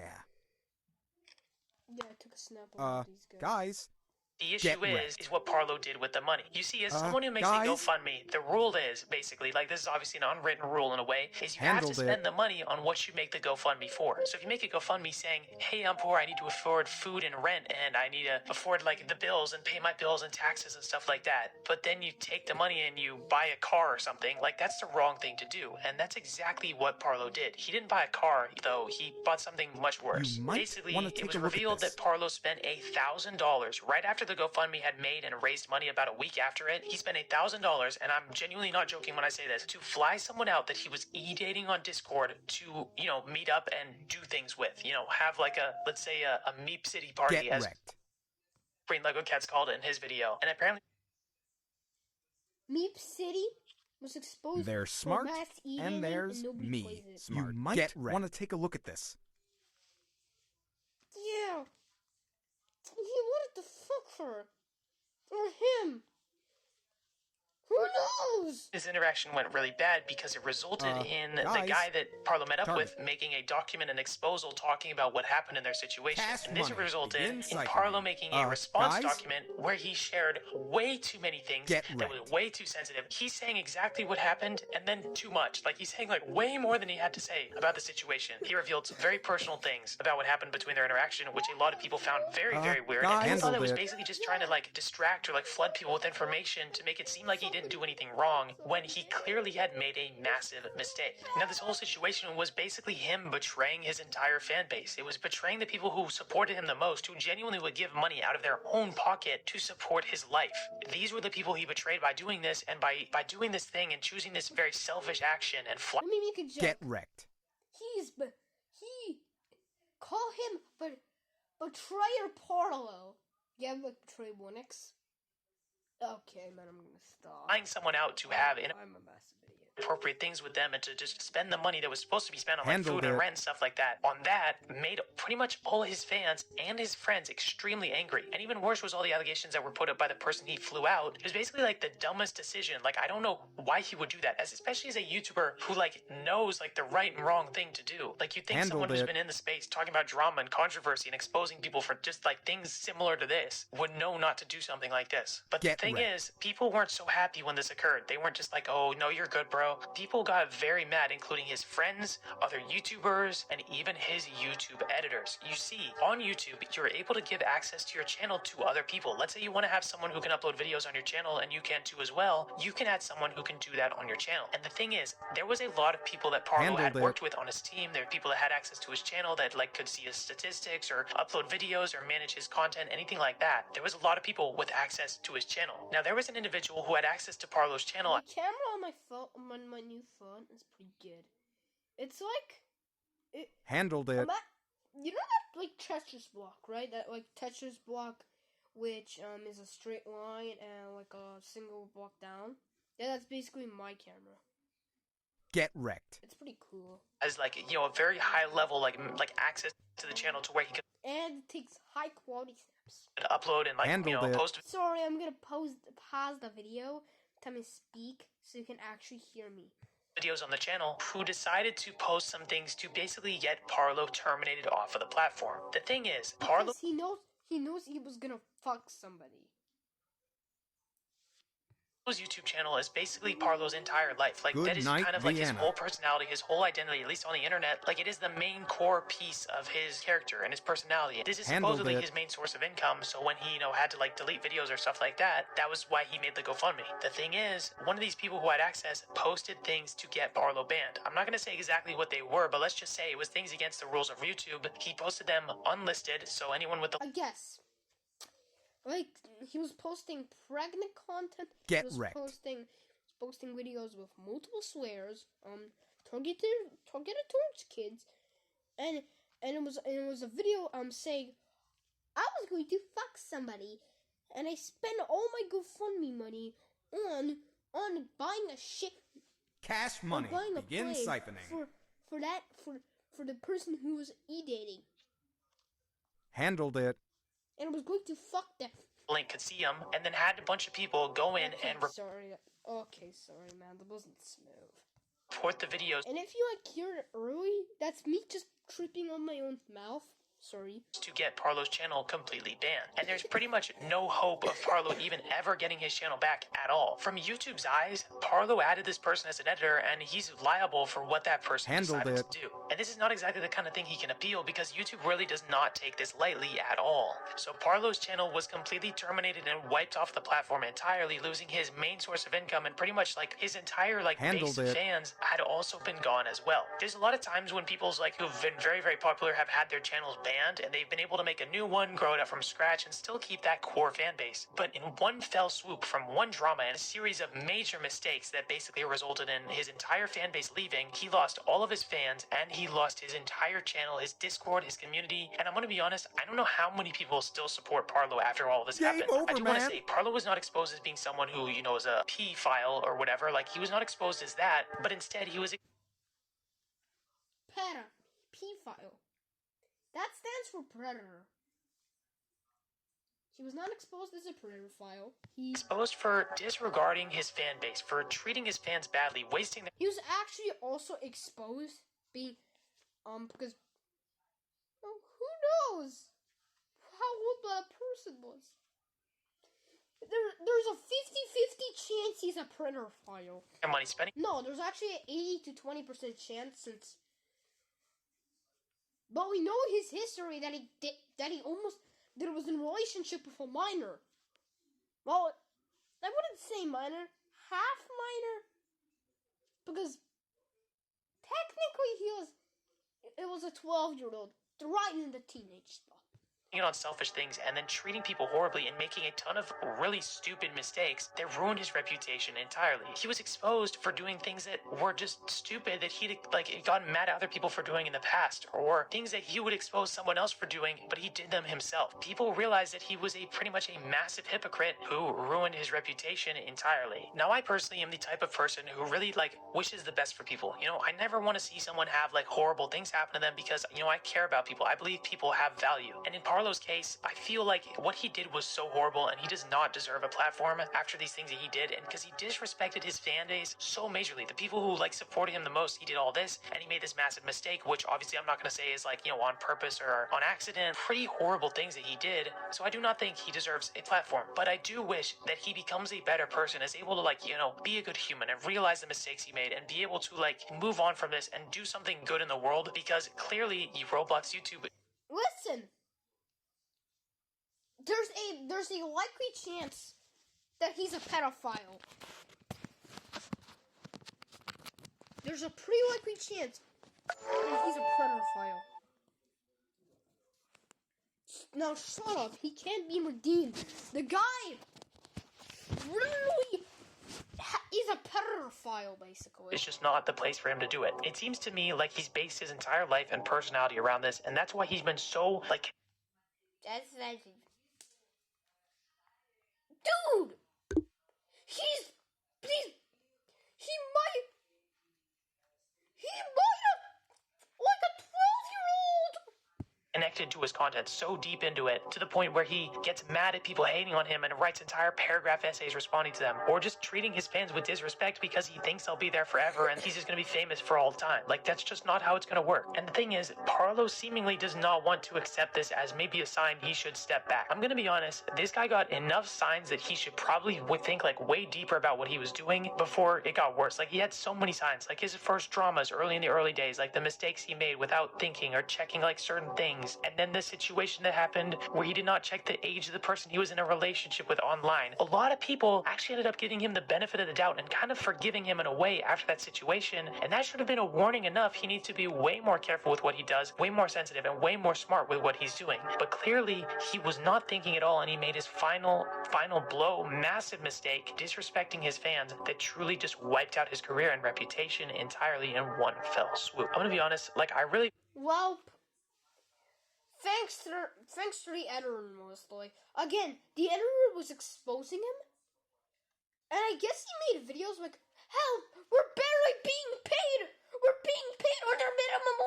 Yeah, I took a snap of these guys. Guys. the issue is what Parlo did with the money. You see, as someone who makes a GoFundMe, the rule is basically, like, this is obviously an unwritten rule in a way, is you have to spend the money on what you make the GoFundMe for. So if you make a GoFundMe saying, hey, I'm poor, I need to afford food and rent, and I need to afford, like, the bills and pay my bills and taxes and stuff like that, but then you take the money and you buy a car or something, like, that's the wrong thing to do. And that's exactly what Parlo did. He didn't buy a car, though. He bought something much worse. Basically, it was revealed that Parlo spent $1,000 right after the GoFundMe had made and raised money about a week after it. He spent $1,000, and I'm genuinely not joking when I say this, to fly someone out that he was e-dating on Discord to, you know, meet up and do things with. You know, have like a, let's say a Meep City party, as Green Lego Cats called it in his video. And apparently Meep City was exposed. They're smart, and there's me. You might want to take a look at this. Yeah. He wanted to fuck her. Or him. Who knows? this interaction went really bad because it resulted in the guy that Parlo met up with making a document and exposal talking about what happened in their situation. And this resulted in Parlo making a response document where he shared way too many things that was way too sensitive. He's saying exactly what happened and then too much. Like, he's saying like way more than he had to say about the situation. He revealed some very personal things about what happened between their interaction, which a lot of people found very, very weird. And people thought it was basically just trying to like distract or like flood people with information to make it seem like he didn't do anything wrong when he clearly had made a massive mistake. Now, this whole situation was basically him betraying his entire fan base. It was betraying the people who supported him the most, who genuinely would give money out of their own pocket to support his life. These were the people he betrayed by doing this, and by doing this thing and choosing this very selfish action and Let me make a joke. Get wrecked. He call him betrayer Parlo. Yeah, like betray 1x. Okay, man, I'm gonna stop. Flying someone out to have I'm a massive idiot. Appropriate things with them and to just spend the money that was supposed to be spent on like food and rent and stuff like that on that made pretty much all his fans and his friends extremely angry. And even worse was all the allegations that were put up by the person he flew out. It was basically like the dumbest decision. Like, I don't know why he would do that, especially as a YouTuber who like knows like the right and wrong thing to do. Like, you'd think someone who's been in the space talking about drama and controversy and exposing people for just like things similar to this would know not to do something like this. But the thing is, people weren't so happy when this occurred. They weren't just like, oh no, you're good, bro. People got very mad, including his friends, other YouTubers, and even his YouTube editors. You see, on YouTube, you're able to give access to your channel to other people. Let's say you want to have someone who can upload videos on your channel, and you can too as well. You can add someone who can do that on your channel. And the thing is, there was a lot of people that Parlo had worked with on his team. There were people that had access to his channel that like could see his statistics or upload videos or manage his content, anything like that. There was a lot of people with access to his channel. Now, there was an individual who had access to Parlo's channel. The camera on my phone, on my new phone, is pretty good. It's like handled it. You know that like Tetris block, right? That like Tetris block which is a straight line and like a single block down. Yeah, that's basically my camera. Get wrecked. It's pretty cool. As like, you know, a very high level like access to the channel to where he could And it takes high quality snaps. upload and like Handled you know it. post Sorry, I'm gonna pause the video. Time to speak so you can actually hear me. videos on the channel who decided to post some things to basically get Parlo terminated off of the platform. The thing is, Parlo Because he knows he was gonna fuck somebody. Parlo's YouTube channel is basically Parlo's entire life. Like, Good that is night, kind of like his Vienna. whole personality, his whole identity, at least on the internet. Like, it is the main core piece of his character and his personality. This is Handled supposedly it. his main source of income, so when he, you know, had to, like, delete videos or stuff like that, that was why he made the GoFundMe. The thing is, one of these people who had access posted things to get Parlo banned. I'm not going to say exactly what they were, but let's just say it was things against the rules of YouTube. He posted them unlisted, so anyone with the I guess. Like, he was posting pregnant content. Get he was wrecked. posting videos with multiple swears, targeted towards kids, and it was a video saying I was going to fuck somebody, and I spent all my GoFundMe money on buying a shit Cash money. buying a Begin plane siphoning. for the person who was e-dating, Handled it. and I was going to fuck them. link could see him, and then had a bunch of people go in and sorry, man, that wasn't smooth. report the videos And if you hear it early, that's me just tripping on my own mouth. Sorry. to get Parlo's channel completely banned. And there's pretty much no hope of Parlo even ever getting his channel back at all. From YouTube's eyes, Parlo added this person as an editor, and he's liable for what that person Handled decided it. to do. And this is not exactly the kind of thing he can appeal, because YouTube really does not take this lightly at all. So Parlo's channel was completely terminated and wiped off the platform entirely, losing his main source of income, and pretty much like his entire like Handled base of it. fans had also been gone as well. There's a lot of times when people's like who've been very, very popular have had their channels banned, and they've been able to make a new one, grow it up from scratch, and still keep that core fan base. But in one fell swoop, from one drama and a series of major mistakes that basically resulted in his entire fan base leaving, he lost all of his fans, and he lost his entire channel, his Discord, his community. And I'm gonna be honest, I don't know how many people still support Parlo after all of this Game happened. over, I do want to man. say, Parlo was not exposed as being someone who, you know, is a P file or whatever. Like, he was not exposed as that, but instead he was PETA. P-file. That stands for predator. He was not exposed as a predator file. exposed for disregarding his fan base, for treating his fans badly, wasting their He was actually also exposed being because who knows how old that person was. There's a 50-50 chance he's a predator file. money spending No, there's actually an 80 to 20% chance since. But we know his history that he was in a relationship with a minor. Well, I wouldn't say minor, half minor, because technically it was a 12-year-old, right in the teenage spot. on selfish things and then treating people horribly and making a ton of really stupid mistakes that ruined his reputation entirely. He was exposed for doing things that were just stupid that he'd like gotten mad at other people for doing in the past, or things that he would expose someone else for doing, but he did them himself. People realized that he was pretty much a massive hypocrite who ruined his reputation entirely. Now, I personally am the type of person who really wishes the best for people. You know, I never want to see someone have horrible things happen to them, because, you know, I care about people. I believe people have value. And in Parlo's case, I feel like what he did was so horrible, and he does not deserve a platform after these things that he did, and because he disrespected his fan base so majorly. The people who supported him the most, he did all this, and he made this massive mistake, which obviously I'm not going to say is on purpose or on accident. Pretty horrible things that he did. So I do not think he deserves a platform, but I do wish that he becomes a better person, is able to be a good human and realize the mistakes he made, and be able to move on from this and do something good in the world, because clearly Roblox YouTube. Listen, there's a likely chance that he's a pedophile. There's a pretty likely chance that he's a pedophile. Now shut up. He can't be redeemed. The guy really is a pedophile, basically. It's just not the place for him to do it. It seems to me like he's based his entire life and personality around this, and that's why he's been so That's Dude! He might have, like a 12-year-old! Connected to his content so deep into it to the point where he gets mad at people hating on him and writes entire paragraph essays responding to them, or just treating his fans with disrespect because he thinks they'll be there forever and he's just going to be famous for all time. Like, that's just not how it's going to work. And the thing is, Parlo seemingly does not want to accept this as maybe a sign he should step back. I'm going to be honest, this guy got enough signs that he should probably think like way deeper about what he was doing before it got worse. Like, he had so many signs, like his first dramas early in the early days, like the mistakes he made without thinking or checking like certain things. And then the situation that happened where he did not check the age of the person he was in a relationship with online. A lot of people actually ended up giving him the benefit of the doubt and kind of forgiving him in a way after that situation. And that should have been a warning enough. He needs to be way more careful with what he does, way more sensitive, and way more smart with what he's doing. But clearly, he was not thinking at all, and he made his final blow, massive mistake, disrespecting his fans that truly just wiped out his career and reputation entirely in one fell swoop. I'm gonna be honest, like, I really... Well, thanks to the editor, mostly. Again, the editor was exposing him, and I guess he made videos like, "Help! We're barely being paid! We're being paid under minimum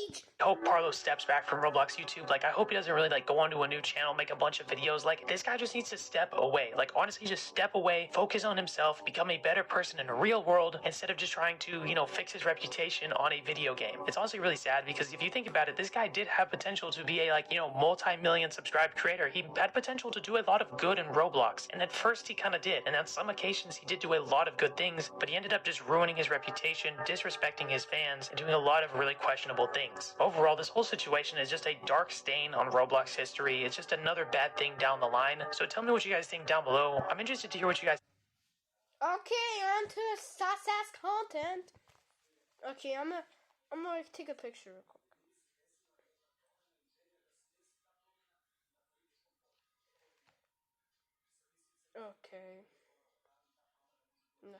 wage!" I hope Parlo steps back from Roblox YouTube. Like, I hope he doesn't really, like, go onto a new channel, make a bunch of videos. Like, this guy just needs to step away. Like, honestly, just step away, focus on himself, become a better person in the real world, instead of just trying to, you know, fix his reputation on a video game. It's honestly really sad, because if you think about it, this guy did have potential to be a, like, you know, multi-million subscribed creator. He had potential to do a lot of good in Roblox, and at first he kind of did, and on some occasions he did do a lot of good things, but he ended up just ruining his reputation, disrespecting his fans, and doing a lot of really questionable things. Overall, this whole situation is just a dark stain on Roblox history. It's just another bad thing down the line. So tell me what you guys think down below. I'm interested to hear what you guys... Okay, on to sus-ass content. Okay, I'm gonna take a picture real quick. Okay. No.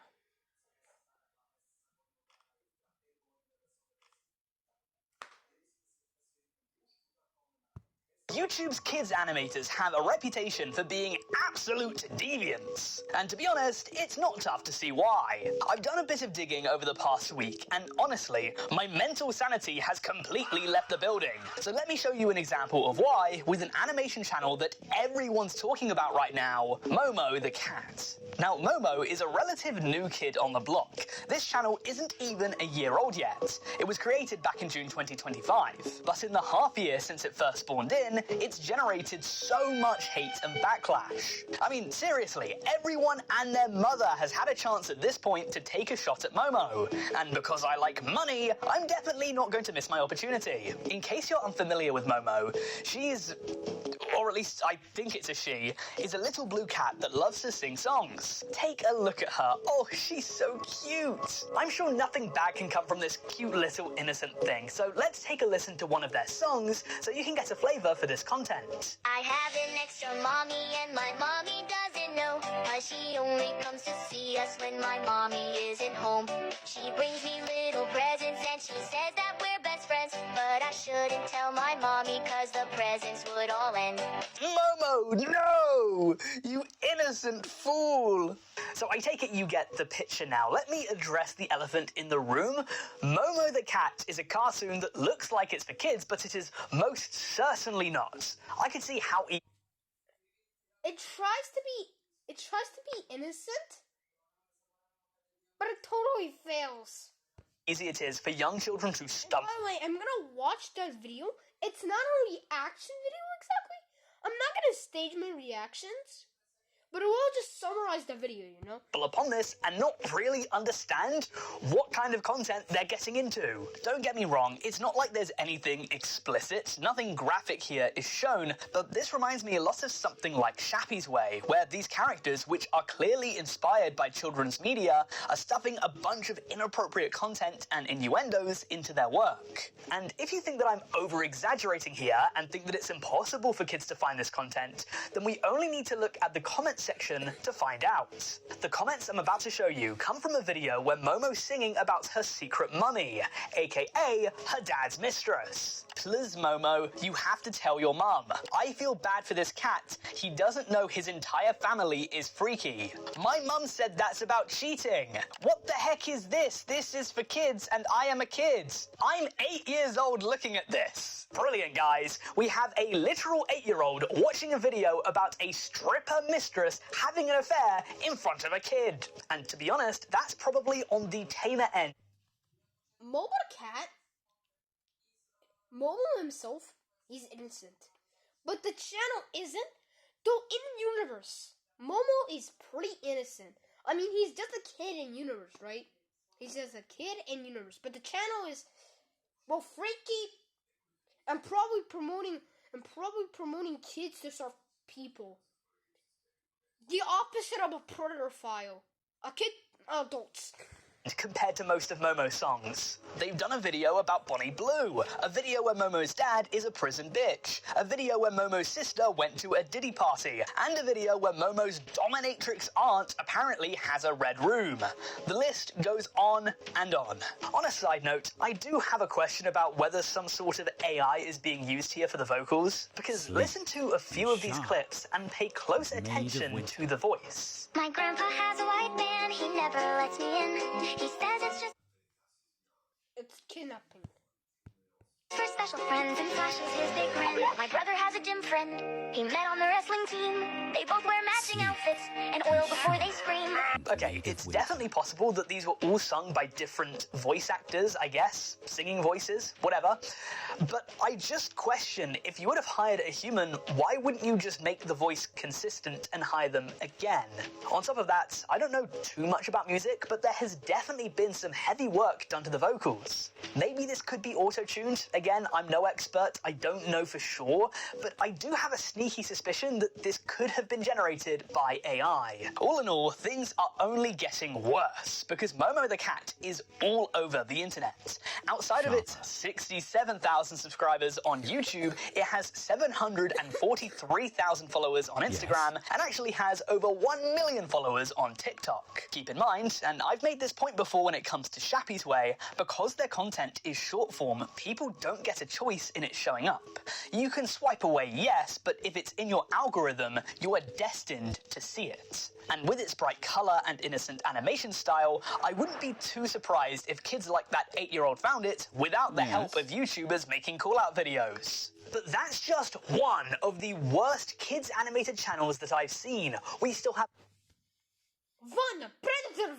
YouTube's kids animators have a reputation for being absolute deviants. And to be honest, it's not tough to see why. I've done a bit of digging over the past week, and honestly, my mental sanity has completely left the building. So let me show you an example of why with an animation channel that everyone's talking about right now, Momo the cat. Now, Momo is a relative new kid on the block. This channel isn't even a year old yet. It was created back in June 2025, but in the half year since it first spawned in, it's generated so much hate and backlash. I mean, seriously, everyone and their mother has had a chance at this point to take a shot at Momo. And because I like money, I'm definitely not going to miss my opportunity. In case you're unfamiliar with Momo, she's, or at least I think it's a she, is a little blue cat that loves to sing songs. Take a look at her. Oh, she's so cute. I'm sure nothing bad can come from this cute little innocent thing. So let's take a listen to one of their songs so you can get a flavor for this content. I have an extra mommy and my mommy doesn't know, cause she only comes to see us when my mommy isn't home. She brings me little presents and she says that we're best friends, but I shouldn't tell my mommy cause the presents would all end. Momo, no! You innocent fool! So I take it you get the picture now. Let me address the elephant in the room. Momo the cat is a cartoon that looks like it's for kids, but it is most certainly not. I can see how it tries to be innocent, but it totally fails. Easy it is for young children to stumble. By the way, I'm gonna watch that video. It's not a reaction video exactly. I'm not gonna stage my reactions, but it will just summarize the video, you know? Upon this and not really understand what kind of content they're getting into. Don't get me wrong, it's not like there's anything explicit, nothing graphic here is shown, but this reminds me a lot of something like Shappy's Way, where these characters, which are clearly inspired by children's media, are stuffing a bunch of inappropriate content and innuendos into their work. And if you think that I'm over-exaggerating here and think that it's impossible for kids to find this content, then we only need to look at the comment comments section to find out. The comments I'm about to show you come from a video where Momo's singing about her secret mummy, aka her dad's mistress. Please, Momo, you have to tell your mum. I feel bad for this cat. He doesn't know his entire family is freaky. My mum said that's about cheating. What the heck is this? This is for kids and I am a kid. I'm 8 years old looking at this. Brilliant, guys. We have a literal 8-year-old watching a video about a stripper mistress having an affair in front of a kid. And to be honest, that's probably on the tamer end. Momo the cat, Momo himself, he's innocent. But the channel isn't. Though in universe, Momo is pretty innocent. I mean, he's just a kid in universe, right? He's just a kid in universe. But the channel is, well, freaky and probably promoting kids to serve people. The opposite of a predator file. A kid, adults. Compared to most of Momo's songs. They've done a video about Bonnie Blue, a video where Momo's dad is a prison bitch, a video where Momo's sister went to a Diddy party, and a video where Momo's dominatrix aunt apparently has a red room. The list goes on and on. On a side note, I do have a question about whether some sort of AI is being used here for the vocals, because listen to a few of these clips and pay close attention to the voice. My grandpa has a white van, he never lets me in. He says it's just It's kidnapping. for special friends and flashes his big grin. My brother has a gym friend. He met on the wrestling team. They both wear matching outfits and oil before they scream. Okay, it's definitely possible that these were all sung by different voice actors, I guess. Singing voices, whatever. But I just question, if you would have hired a human, why wouldn't you just make the voice consistent and hire them again? On top of that, I don't know too much about music, but there has definitely been some heavy work done to the vocals. Maybe this could be auto-tuned. Again, I'm no expert, I don't know for sure, but I do have a sneaky suspicion that this could have been generated by AI. All in all, things are only getting worse, because Momo the cat is all over the internet. Outside of its 67,000 subscribers on YouTube, it has 743,000 followers on Instagram, and actually has over 1 million followers on TikTok. Keep in mind, and I've made this point before when it comes to Shappy's Way, because their content is short form, people don't get a choice in it showing up. You can swipe away, yes, but if it's in your algorithm, you are destined to see it. And with its bright colour and innocent animation style, I wouldn't be too surprised if kids like that 8-year-old found it without the help of YouTubers making call-out videos. But that's just one of the worst kids animated channels that I've seen. We still have One predator.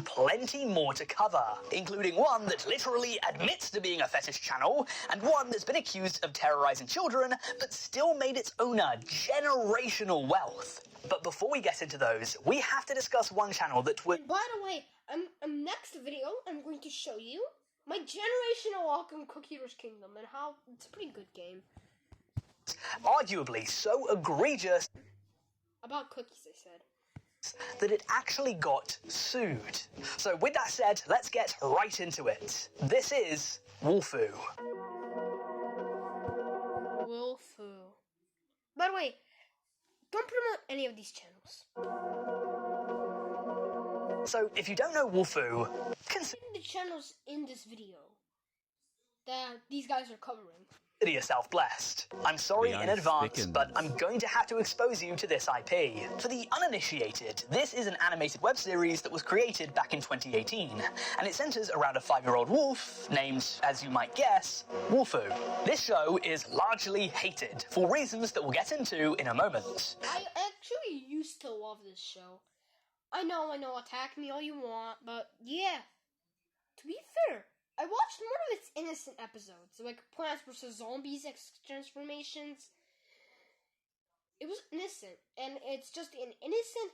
plenty more to cover, including one that literally admits to being a fetish channel, and one that's been accused of terrorizing children, but still made its owner generational wealth. But before we get into those, we have to discuss one channel that would... And by the way, next video, I'm going to show you my generational walk in Cookie Eater's Kingdom and how it's a pretty good game. Arguably so egregious About cookies, I said. that it actually got sued. So with that said, let's get right into it. This is Wolfoo. Wolfoo. By the way, don't promote any of these channels. So if you don't know Wolfoo, consider The channels in this video that these guys are covering. yourself blessed. I'm sorry in advance, but I'm going to have to expose you to this IP. For the uninitiated, this is an animated web series that was created back in 2018, and it centers around a 5-year-old wolf named, as you might guess, Wolfoo. This show is largely hated for reasons that we'll get into in a moment. I actually used to love this show. I know, attack me all you want, but yeah. To be fair, I watched more of its innocent episodes, like Plants vs. Zombies transformations. It was innocent, and it's just an innocent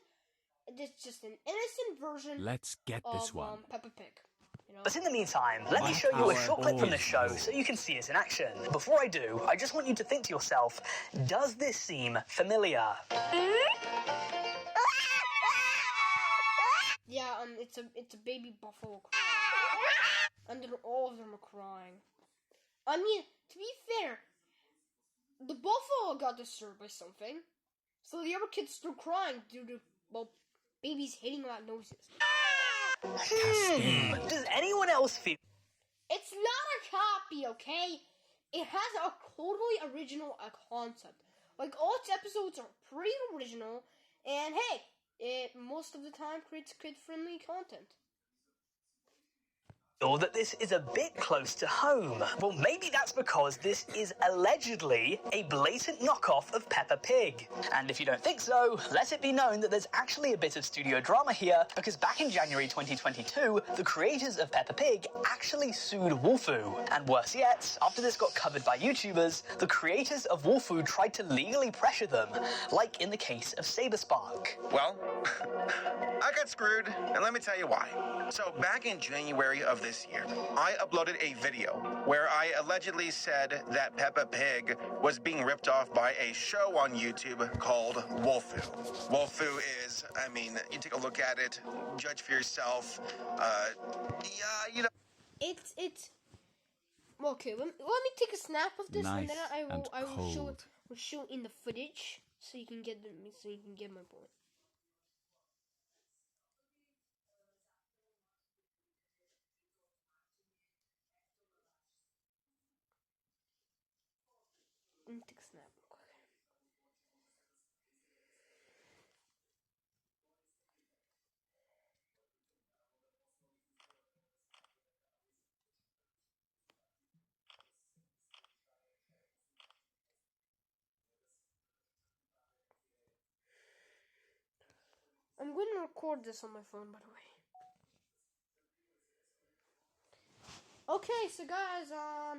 version Let's get this of one. Peppa Pig. You know? But in the meantime, let me show you a short clip from this show so you can see it in action. Before I do, I just want you to think to yourself, does this seem familiar? Yeah, it's a baby buffalo crying. And then all of them are crying. I mean, to be fair, the buffalo got disturbed by something. So the other kids start crying due to, well, babies hating loud noises. Does anyone else feel... It's not a copy, okay? It has a totally original concept. Like, all its episodes are pretty original, and hey, it most of the time creates kid-friendly content. that this is a bit close to home? Well, maybe that's because this is allegedly a blatant knockoff of Peppa Pig. And if you don't think so, let it be known that there's actually a bit of studio drama here, because back in January 2022, the creators of Peppa Pig actually sued Wolfoo. And worse yet, after this got covered by YouTubers, the creators of Wolfoo tried to legally pressure them, like in the case of Saberspark. Well, I got screwed, and let me tell you why. So back in January of this year, I uploaded a video where I allegedly said that Peppa Pig was being ripped off by a show on YouTube called Wolfoo. Wolfoo is, I mean, you take a look at it, judge for yourself. Yeah, you know. It's okay. Let me take a snap of this, and then I will show in the footage so you can get my point. Let me take a snap real quick. I'm going to record this on my phone, by the way. Okay, so guys,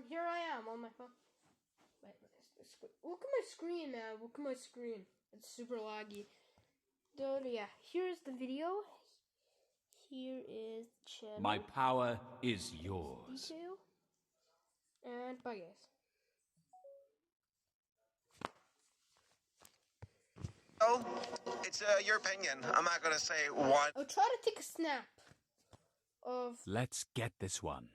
here I am on my phone. Wait, look at my screen now. Look at my screen. It's super laggy. So, yeah, here's the video. Here is the channel. My power is yours. Detail. And bye, guys. Oh, it's your opinion. I'm not gonna say what. I'll try to take a snap of. Let's get this one.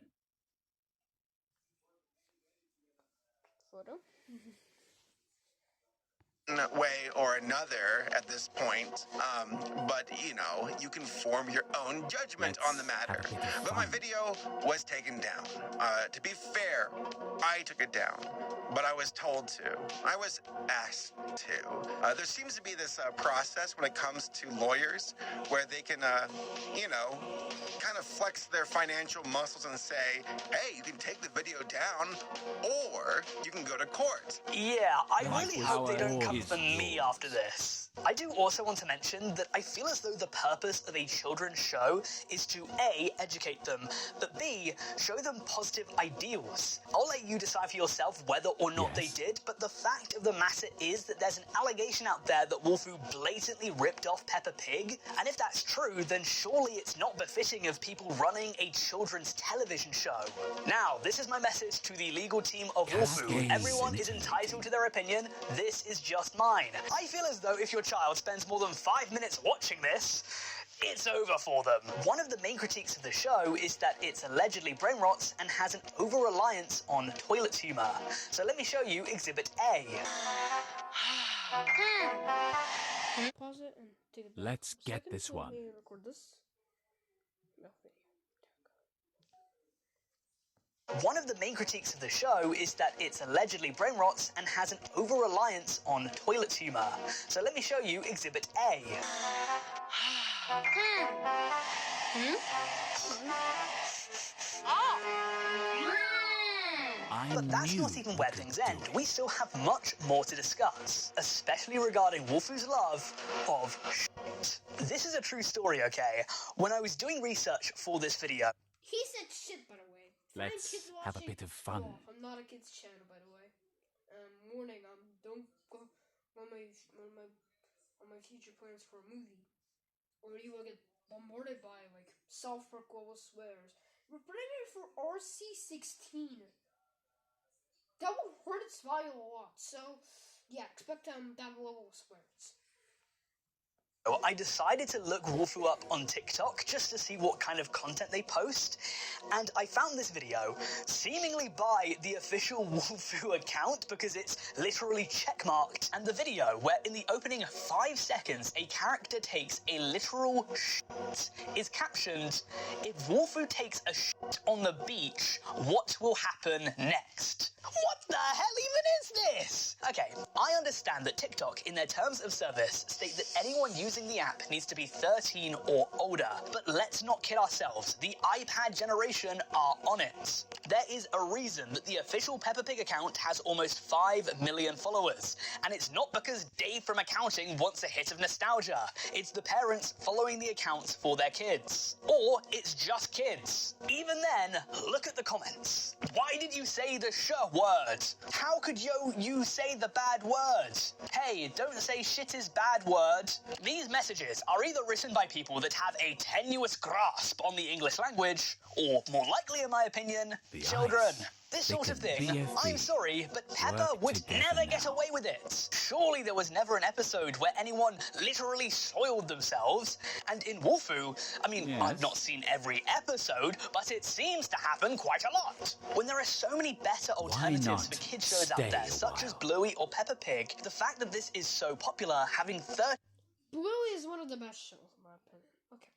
Photo. Way or another at this point, but you know, you can form your own judgment on the matter. But my video was taken down. To be fair, I took it down, but I was told to. I was asked to. There seems to be this process when it comes to lawyers where they can, you know, kind of flex their financial muscles and say, hey, you can take the video down, or you can go to court. Yeah, I really hope they don't come for me after this. I do also want to mention that I feel as though the purpose of a children's show is to A, educate them, but B, show them positive ideals. I'll let you decide for yourself whether or not they did, but the fact of the matter is that there's an allegation out there that Wolfoo blatantly ripped off Peppa Pig, and if that's true, then surely it's not befitting of people running a children's television show. Now, this is my message to the legal team of Wolfoo. Everyone is entitled to their opinion. This is just mine. I feel as though if your child spends more than 5 minutes watching this, it's over for them. One of the main critiques of the show is that it's allegedly brain rots and has an over-reliance on toilet humor. So let me show you Exhibit A. Pause it and take it back. Let's get this one. Let me record this. No video. One of the main critiques of the show is that it's allegedly brain rots and has an over-reliance on toilet humor. So let me show you Exhibit A. But that's not even where things end. We still have much more to discuss, especially regarding Wolfoo's love of shit. This is a true story, okay? When I was doing research for this video... He said shit, by the way. Let's have a bit of fun. Oh, I'm not a kid's channel, by the way. Warning, don't go on my future plans for a movie, or you will get bombarded by like self-proclaimed swears. We're putting it for RC16. That will hurt its value a lot. So yeah, expect that level of swears. I decided to look Wolfoo up on TikTok just to see what kind of content they post, and I found this video, seemingly by the official Wolfoo account because it's literally checkmarked, and the video where in the opening 5 seconds a character takes a literal shit is captioned, "If Wolfoo takes a shit on the beach, what will happen next?" What the hell even is this? Okay, I understand that TikTok, in their terms of service, state that anyone using the app needs to be 13 or older. But let's not kid ourselves, the iPad generation are on it. There is a reason that the official Peppa Pig account has almost 5 million followers. And it's not because Dave from accounting wants a hit of nostalgia. It's the parents following the accounts for their kids. Or it's just kids. Even then, look at the comments. Why did you say the sh word? How could you say the bad word? Hey, don't say shit is bad word. These messages are either written by people that have a tenuous grasp on the English language, or more likely in my opinion, children. This sort of thing, I'm sorry, but Peppa would never get away with it. Surely there was never an episode where anyone literally soiled themselves. And in Wolfoo, I mean, I've not seen every episode, but it seems to happen quite a lot. When there are so many better alternatives for kid shows out there, such as Bluey or Peppa Pig, the fact that this is so popular, having Bluey is one of the best shows, in my opinion. Okay.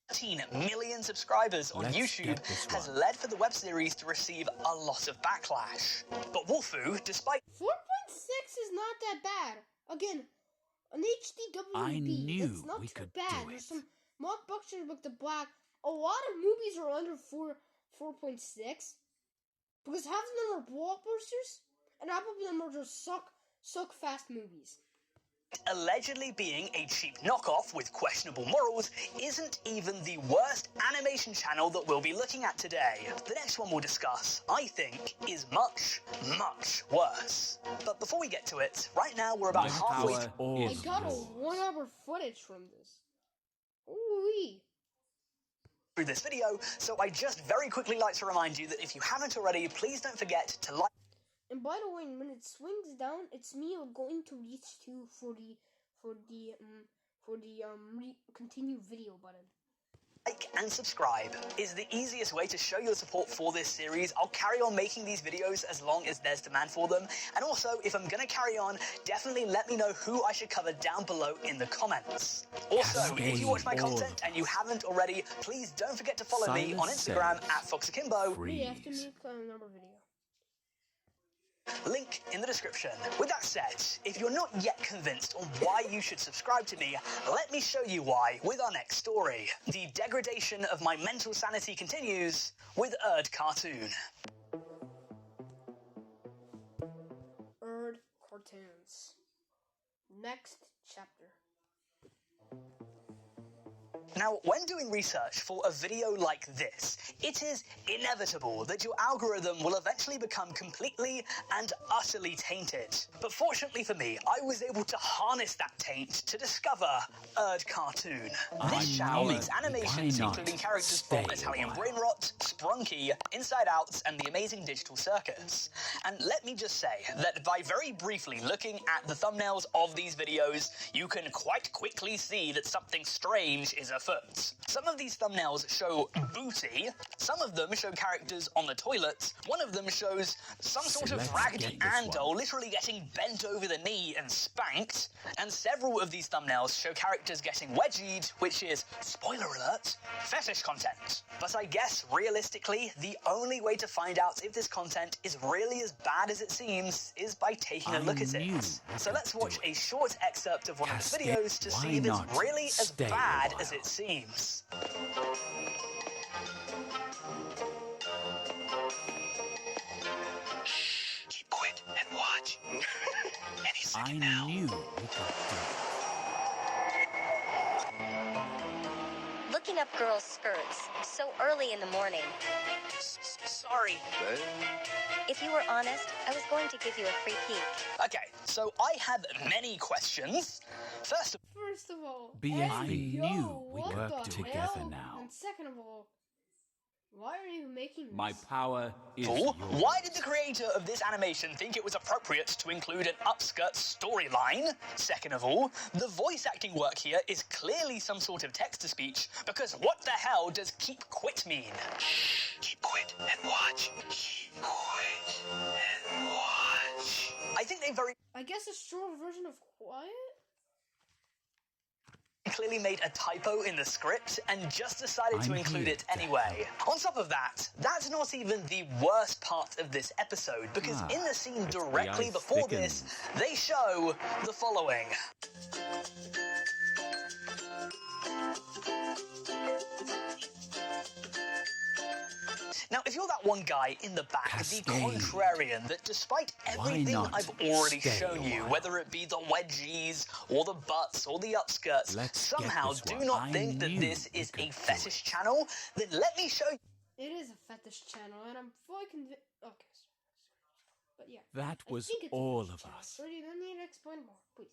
13 million subscribers on YouTube has led for the web series to receive a lot of backlash. But Wolfoo, despite 4.6 is not that bad. Again, an HDWB, it's not too bad. There's some mockbusters with the black. A lot of movies are under 4.6 because half of them are blockbusters and half of them are just suck fast movies. Allegedly being a cheap knockoff with questionable morals isn't even the worst animation channel that we'll be looking at today. The next one we'll discuss, I think, is much, much worse. But before we get to it, right now we're about halfway I got a 1 hour footage from this. Ooh-wee. Through this video, so I just very quickly like to remind you that if you haven't already, please don't forget to like. And by the way, when it swings down, it's me going to reach to for the continue video button. Like and subscribe is the easiest way to show your support for this series. I'll carry on making these videos as long as there's demand for them. And also, if I'm gonna carry on, definitely let me know who I should cover down below in the comments. Also, if you watch my content and you haven't already, please don't forget to follow me on Instagram at FoxAkimbo. We have to make another video. Link in the description. With that said, if you're not yet convinced on why you should subscribe to me, let me show you why with our next story. The degradation of my mental sanity continues with Erd Cartoon. Erd Cartoons. Next chapter. Now, when doing research for a video like this, it is inevitable that your algorithm will eventually become completely and utterly tainted. But fortunately for me, I was able to harness that taint to discover Erd Cartoon. This channel makes animations including characters from Italian Brainrot, Sprunky, Inside Out, and The Amazing Digital Circus. And let me just say that by very briefly looking at the thumbnails of these videos, you can quite quickly see that something strange is afoot. Some of these thumbnails show booty, some of them show characters on the toilet, one of them shows some sort of Raggedy Ann doll literally getting bent over the knee and spanked, and several of these thumbnails show characters getting wedgied, which is, spoiler alert, fetish content. But I guess, realistically, the only way to find out if this content is really as bad as it seems is by taking a look at it. So let's watch a short excerpt of one of the videos to see if it's really as bad as it seems. Shh, keep quiet and watch. Any second now. I knew we could do it. Looking up girls' skirts so early in the morning. Sorry. If you were honest, I was going to give you a free peek. Okay, so I have many questions. First of all, BFB, I knew we work together now. And second of all, Why are you making this? My power is Fool, yours. why did the creator of this animation think it was appropriate to include an upskirt storyline? Second of all, the voice acting work here is clearly some sort of text-to-speech, because what the hell does keep quit mean? Keep quit and watch. Keep quit and watch. I think they very I guess a short version of quiet? clearly made a typo in the script and just decided to I'm include here it to anyway. On top of that, that's not even the worst part of this episode, because in the scene directly ice before thickens. this, they show the following. Now, if you're that one guy in the back, Cascade. the contrarian, that despite everything not I've already stay shown a you, while? whether it be the wedgies, or the butts, or the upskirts, Let's get somehow this do one. not I think that knew this we is could a do fetish it. channel, then let me show you. It is a fetish channel, and I'm fully convinced. Okay, sorry. But yeah. That I was think it's a all fetish of channel, us. So you don't need to explain more, please.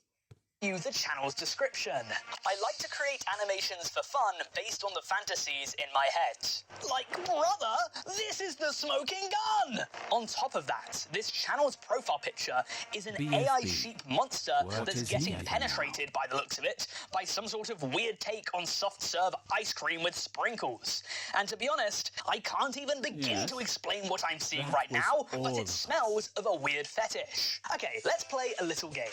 The channel's description. I like to create animations for fun based on the fantasies in my head. Like, brother, this is the smoking gun! On top of that, this channel's profile picture is an BFB. AI sheep monster What that's is getting needed penetrated by the looks of it by some sort of weird take on soft serve ice cream with sprinkles. And to be honest, I can't even begin Yes. to explain what I'm seeing That right was now, but all it of us. smells of a weird fetish. Okay, let's play a little game.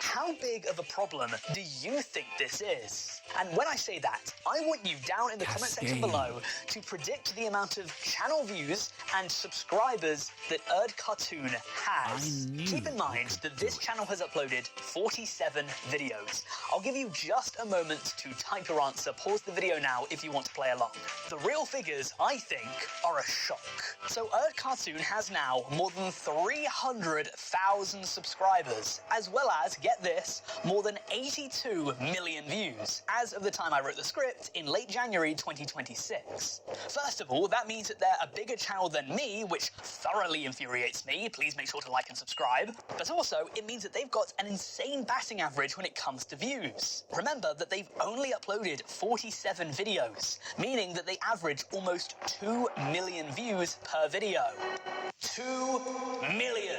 How big of a problem do you think this is? And when I say that, I want you down in the comment section Cascade. below to predict the amount of channel views and subscribers that Erd Cartoon has. I knew Keep in we mind could that do this it. channel has uploaded 47 videos. I'll give you just a moment to type your answer. Pause the video now if you want to play along. The real figures, I think, are a shock. So Erd Cartoon has now more than 300,000 subscribers, as well as, get this, more than 82 million views, as of the time I wrote the script in late January 2026. First of all, that means that they're a bigger channel than me, which thoroughly infuriates me. Please make sure to like and subscribe. But also, it means that they've got an insane batting average when it comes to views. Remember that they've only uploaded 47 videos, meaning that they average almost 2 million views per video. 2 million!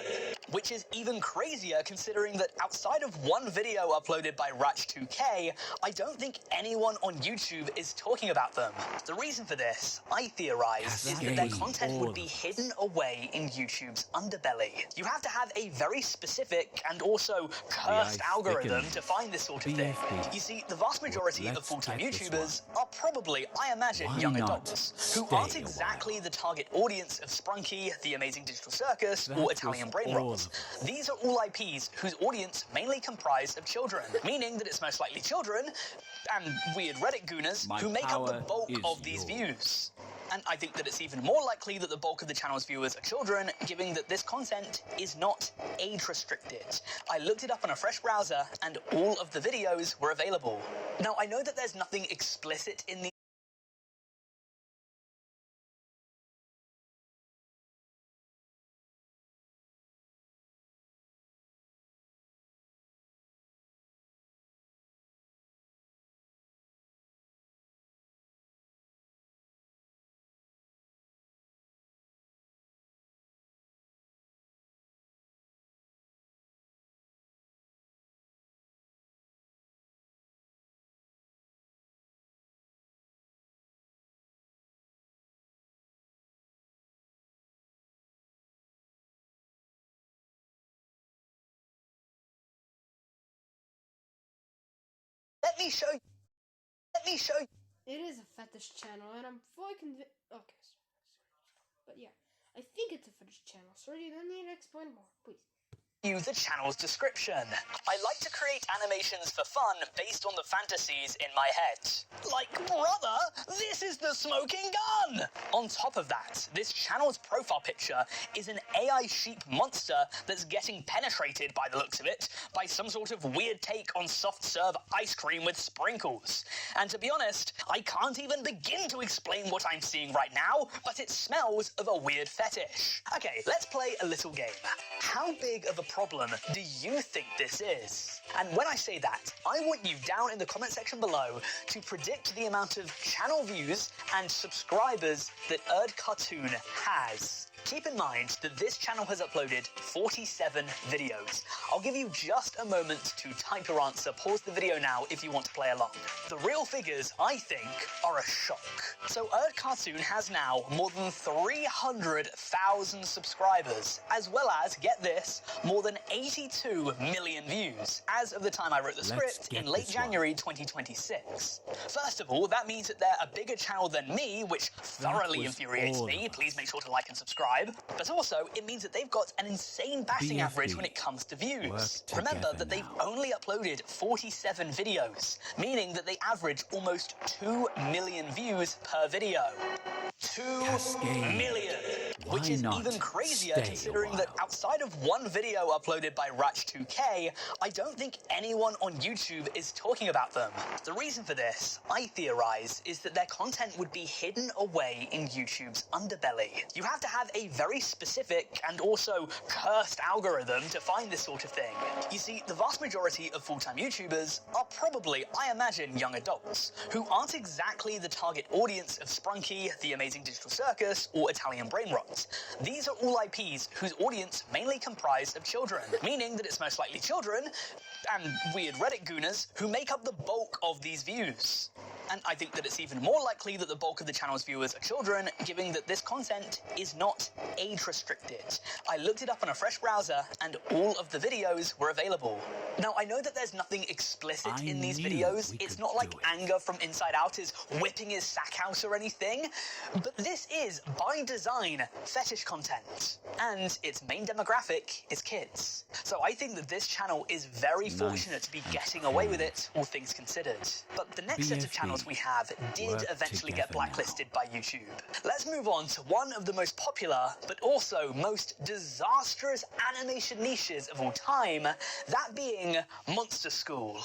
Which is even crazier considering that outside of one video uploaded by Ratch2K, I don't think anyone on YouTube is talking about them. The reason for this, I theorize, is that their Cascade. content would be hidden away in YouTube's underbelly. You have to have a very specific and also cursed ice algorithm thickens. to find this sort of thing. BFB. You see, the vast majority of Let's full-time get this YouTubers are probably, I imagine, Why young not adults who stay aren't a exactly the target audience of Sprunky, The Amazing Digital Circus, That or was Italian Brain all Rot. of us. These are all IPs whose audience mainly comprise of children, meaning that it's most likely children and weird Reddit gooners My who make up the power bulk is of these yours. views. And I think that it's even more likely that the bulk of the channel's viewers are children, given that this content is not age-restricted. I looked it up on a fresh browser, and all of the videos were available. Now, I know that there's nothing explicit in the Let me show you. It is a fetish channel, and I'm fully convinced. Okay, sorry. But yeah, I think it's a fetish channel, so you don't need to explain more, please. The channel's description. I like to create animations for fun based on the fantasies in my head. Like, brother, this is the smoking gun! On top of that, this channel's profile picture is an AI sheep monster that's getting penetrated by the looks of it by some sort of weird take on soft serve ice cream with sprinkles. And to be honest, I can't even begin to explain what I'm seeing right now, but it smells of a weird fetish. Okay, let's play a little game. How big of a problem do you think this is? And when I say that, I want you down in the comment section below to predict the amount of channel views and subscribers that Erd-Cartoon has. Keep in mind that this channel has uploaded 47 videos. I'll give you just a moment to type your answer. Pause the video now if you want to play along. The real figures, I think, are a shock. So Erd-Cartoon has now more than 300,000 subscribers, as well as, get this, more than 82 million views, as of the time I wrote the script in late January 2026. First of all, that means that they're a bigger channel than me, which thoroughly infuriates me. Please make sure to like and subscribe. But also, it means that they've got an insane batting average when it comes to views. Remember that they've only uploaded 47 videos, meaning that they average almost 2 million views per video. 2 million! Which is even crazier considering that outside of one video uploaded by Ratch2K, I don't think anyone on YouTube is talking about them. The reason for this, I theorize, is that their content would be hidden away in YouTube's underbelly. You have to have a very specific and also cursed algorithm to find this sort of thing. You see, the vast majority of full-time YouTubers are probably, I imagine, young adults, who aren't exactly the target audience of Sprunky, The Amazing Digital Circus, or Italian Brainrot. These are all IPs whose audience mainly comprise of children, meaning that it's most likely children and weird Reddit gooners who make up the bulk of these views. And I think that it's even more likely that the bulk of the channel's viewers are children, given that this content is not age-restricted. I looked it up on a fresh browser, and all of the videos were available. Now, I know that there's nothing explicit in these videos. It's not like Anger from Inside Out is whipping his sack out or anything, but this is, by design, fetish content. And its main demographic is kids. So I think that this channel is very fortunate to be getting away with it, all things considered. But the next set of channels we have did eventually get blacklisted by YouTube. Let's move on to one of the most popular, but also most disastrous animation niches of all time, that being Monster School.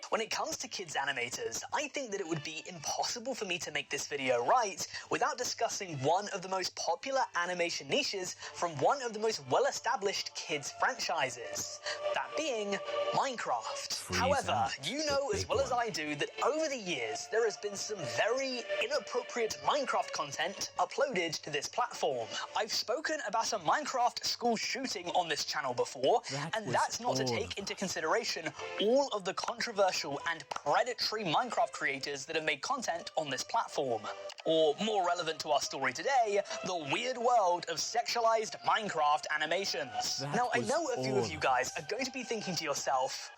When it comes to kids animators, I think that it would be impossible for me to make this video right without discussing one of the most popular animation niches from one of the most well-established kids franchises, that being Minecraft. However, you know as well as I do that over the years there has been some very inappropriate Minecraft content uploaded to this platform. I've spoken about a Minecraft school shooting on this channel before, and that's not to take into consideration all of the controversial and predatory Minecraft creators that have made content on this platform. Or, more relevant to our story today, the weird world of sexualized Minecraft animations. Now, I know a few of you guys are going to be thinking to yourself,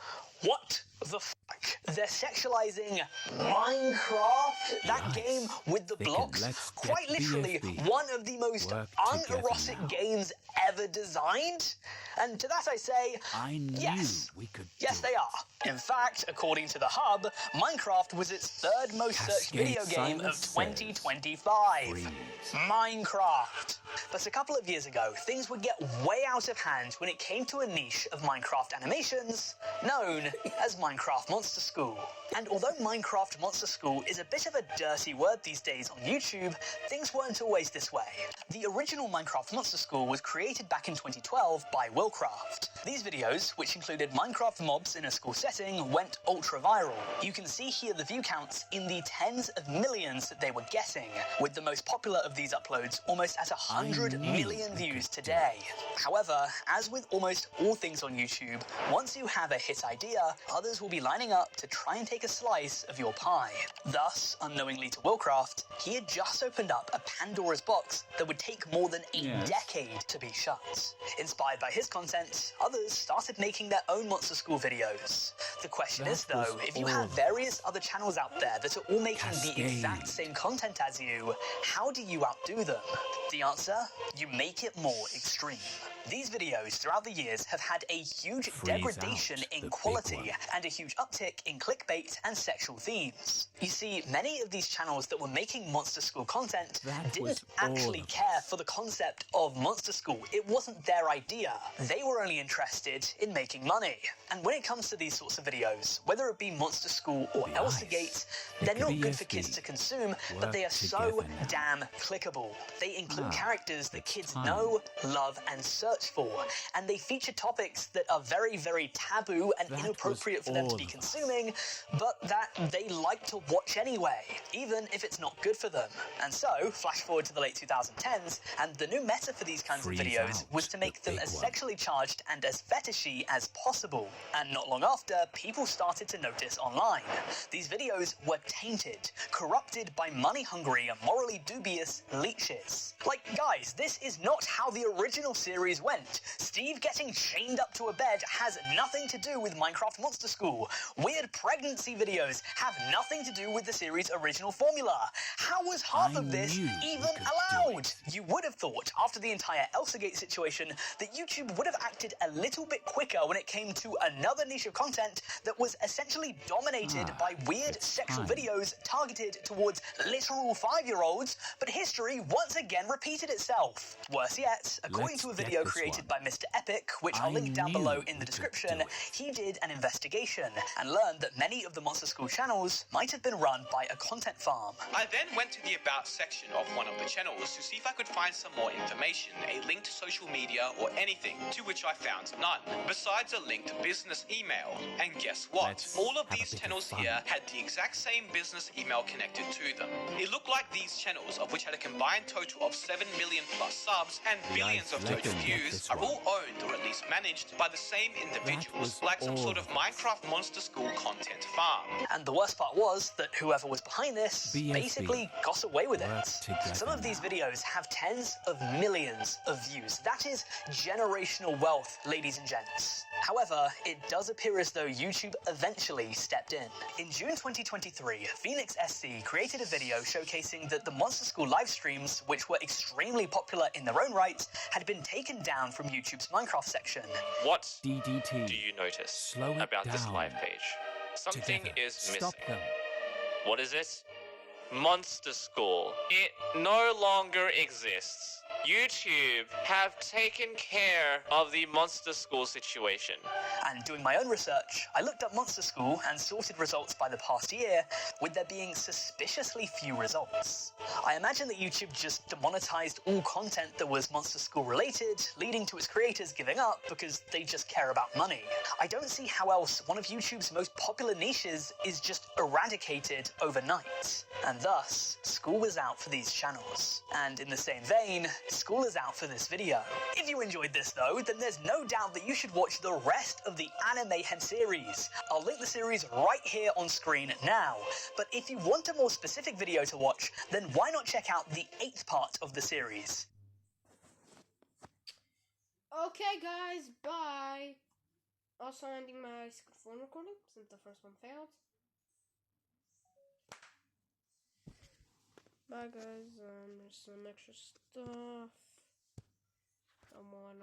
what the fuck? They're sexualizing Minecraft? That game with the blocks? Quite literally one of the most unerotic games ever designed? And to that I say, yes. Yes, they are. In fact, according to The Hub, Minecraft was its third most searched video game of 2025. Minecraft. But a couple of years ago, things would get way out of hand when it came to a niche of Minecraft animations known as Minecraft Monster School. And although Minecraft Monster School is a bit of a dirty word these days on YouTube, things weren't always this way. The original Minecraft Monster School was created back in 2012 by Willcraft. These videos, which included Minecraft mobs in a school setting, went ultra viral. You can see here the view counts in the tens of millions that they were getting, with the most popular of these uploads almost at 100 million views today. However, as with almost all things on YouTube, once you have a hit idea, others will be lining up to try and take a slice of your pie. Thus, unknowingly to Willcraft, he had just opened up a Pandora's box that would take more than a decade to be shut. Inspired by his content, others started making their own Monster School videos. The question is though, if you have various other channels out there that are all making the exact same content as you, how do you outdo them? The answer? You make it more extreme. These videos throughout the years have had a huge degradation in quality and a huge uptick in clickbait and sexual themes. You see, many of these channels that were making Monster School content didn't actually care for the concept of Monster School. It wasn't their idea. they were only interested in making money. And when it comes to these sorts of videos, whether it be Monster School or Elsagate, they're not good for kids to consume, but they are so damn clickable. They include characters that kids know, love, and search for, and they feature topics that are very, very taboo and inappropriate for them to be consuming, but that they like to watch anyway, even if it's not good for them. And so, flash forward to the late 2010s, and the new meta for these kinds of videos was to make them as sexually charged and as fetishy as possible. And not long after, people started to notice online. These videos were tainted, corrupted by money-hungry and morally dubious leeches. Like, guys, this is not how the original series went. Steve getting chained up to a bed has nothing to do with Minecraft Monster School. Weird pregnancy videos have nothing to do with the series' original formula. How was half of this even allowed? You would have thought, after the entire Elsagate situation, that YouTube would have acted a little bit quicker when it came to another niche of content that was essentially dominated by weird sexual videos targeted towards literal 5-year-olds, but history once again repeated itself. Worse yet, according to a video created by Mr. Epic, which I'll link down below in the description, he did an investigation and learned that many of the Monster School channels might have been run by a content farm. I then went to the About section of one of the channels to see if I could find some more information, a link to social media or anything, to which I found none, besides a link to business email. And guess what? All of these channels here had the exact same business email connected to them. It looked like these channels, of which had a combined total of 7 million plus subs and billions of total views, are all owned or at least managed by the same individuals, like some sort of Minecraft Monster School content farm. And the worst part was that whoever was behind this basically got away with it. Some of these videos have tens of millions of views. That is generational wealth, ladies and gents. However, it does appear as though YouTube eventually stepped in. In June 2023, Phoenix SC created a video showcasing that the Monster School live streams, which were extremely popular in their own right, had been taken down from YouTube's Minecraft section. What do you notice about this live page? Something is missing. What is it? Monster School. It no longer exists. YouTube have taken care of the Monster School situation. And doing my own research, I looked up Monster School and sorted results by the past year, with there being suspiciously few results. I imagine that YouTube just demonetized all content that was Monster School related, leading to its creators giving up because they just care about money. I don't see how else one of YouTube's most popular niches is just eradicated overnight. And thus, school was out for these channels. And in the same vein, school is out for this video. If you enjoyed this though, then there's no doubt that you should watch the rest of the Anime Head series. I'll link the series right here on screen now. But if you want a more specific video to watch, then why not check out the 8th part of the series? Okay guys, bye. Also ending my secret phone recording since the first one failed. Bye guys, there's some extra stuff. I won't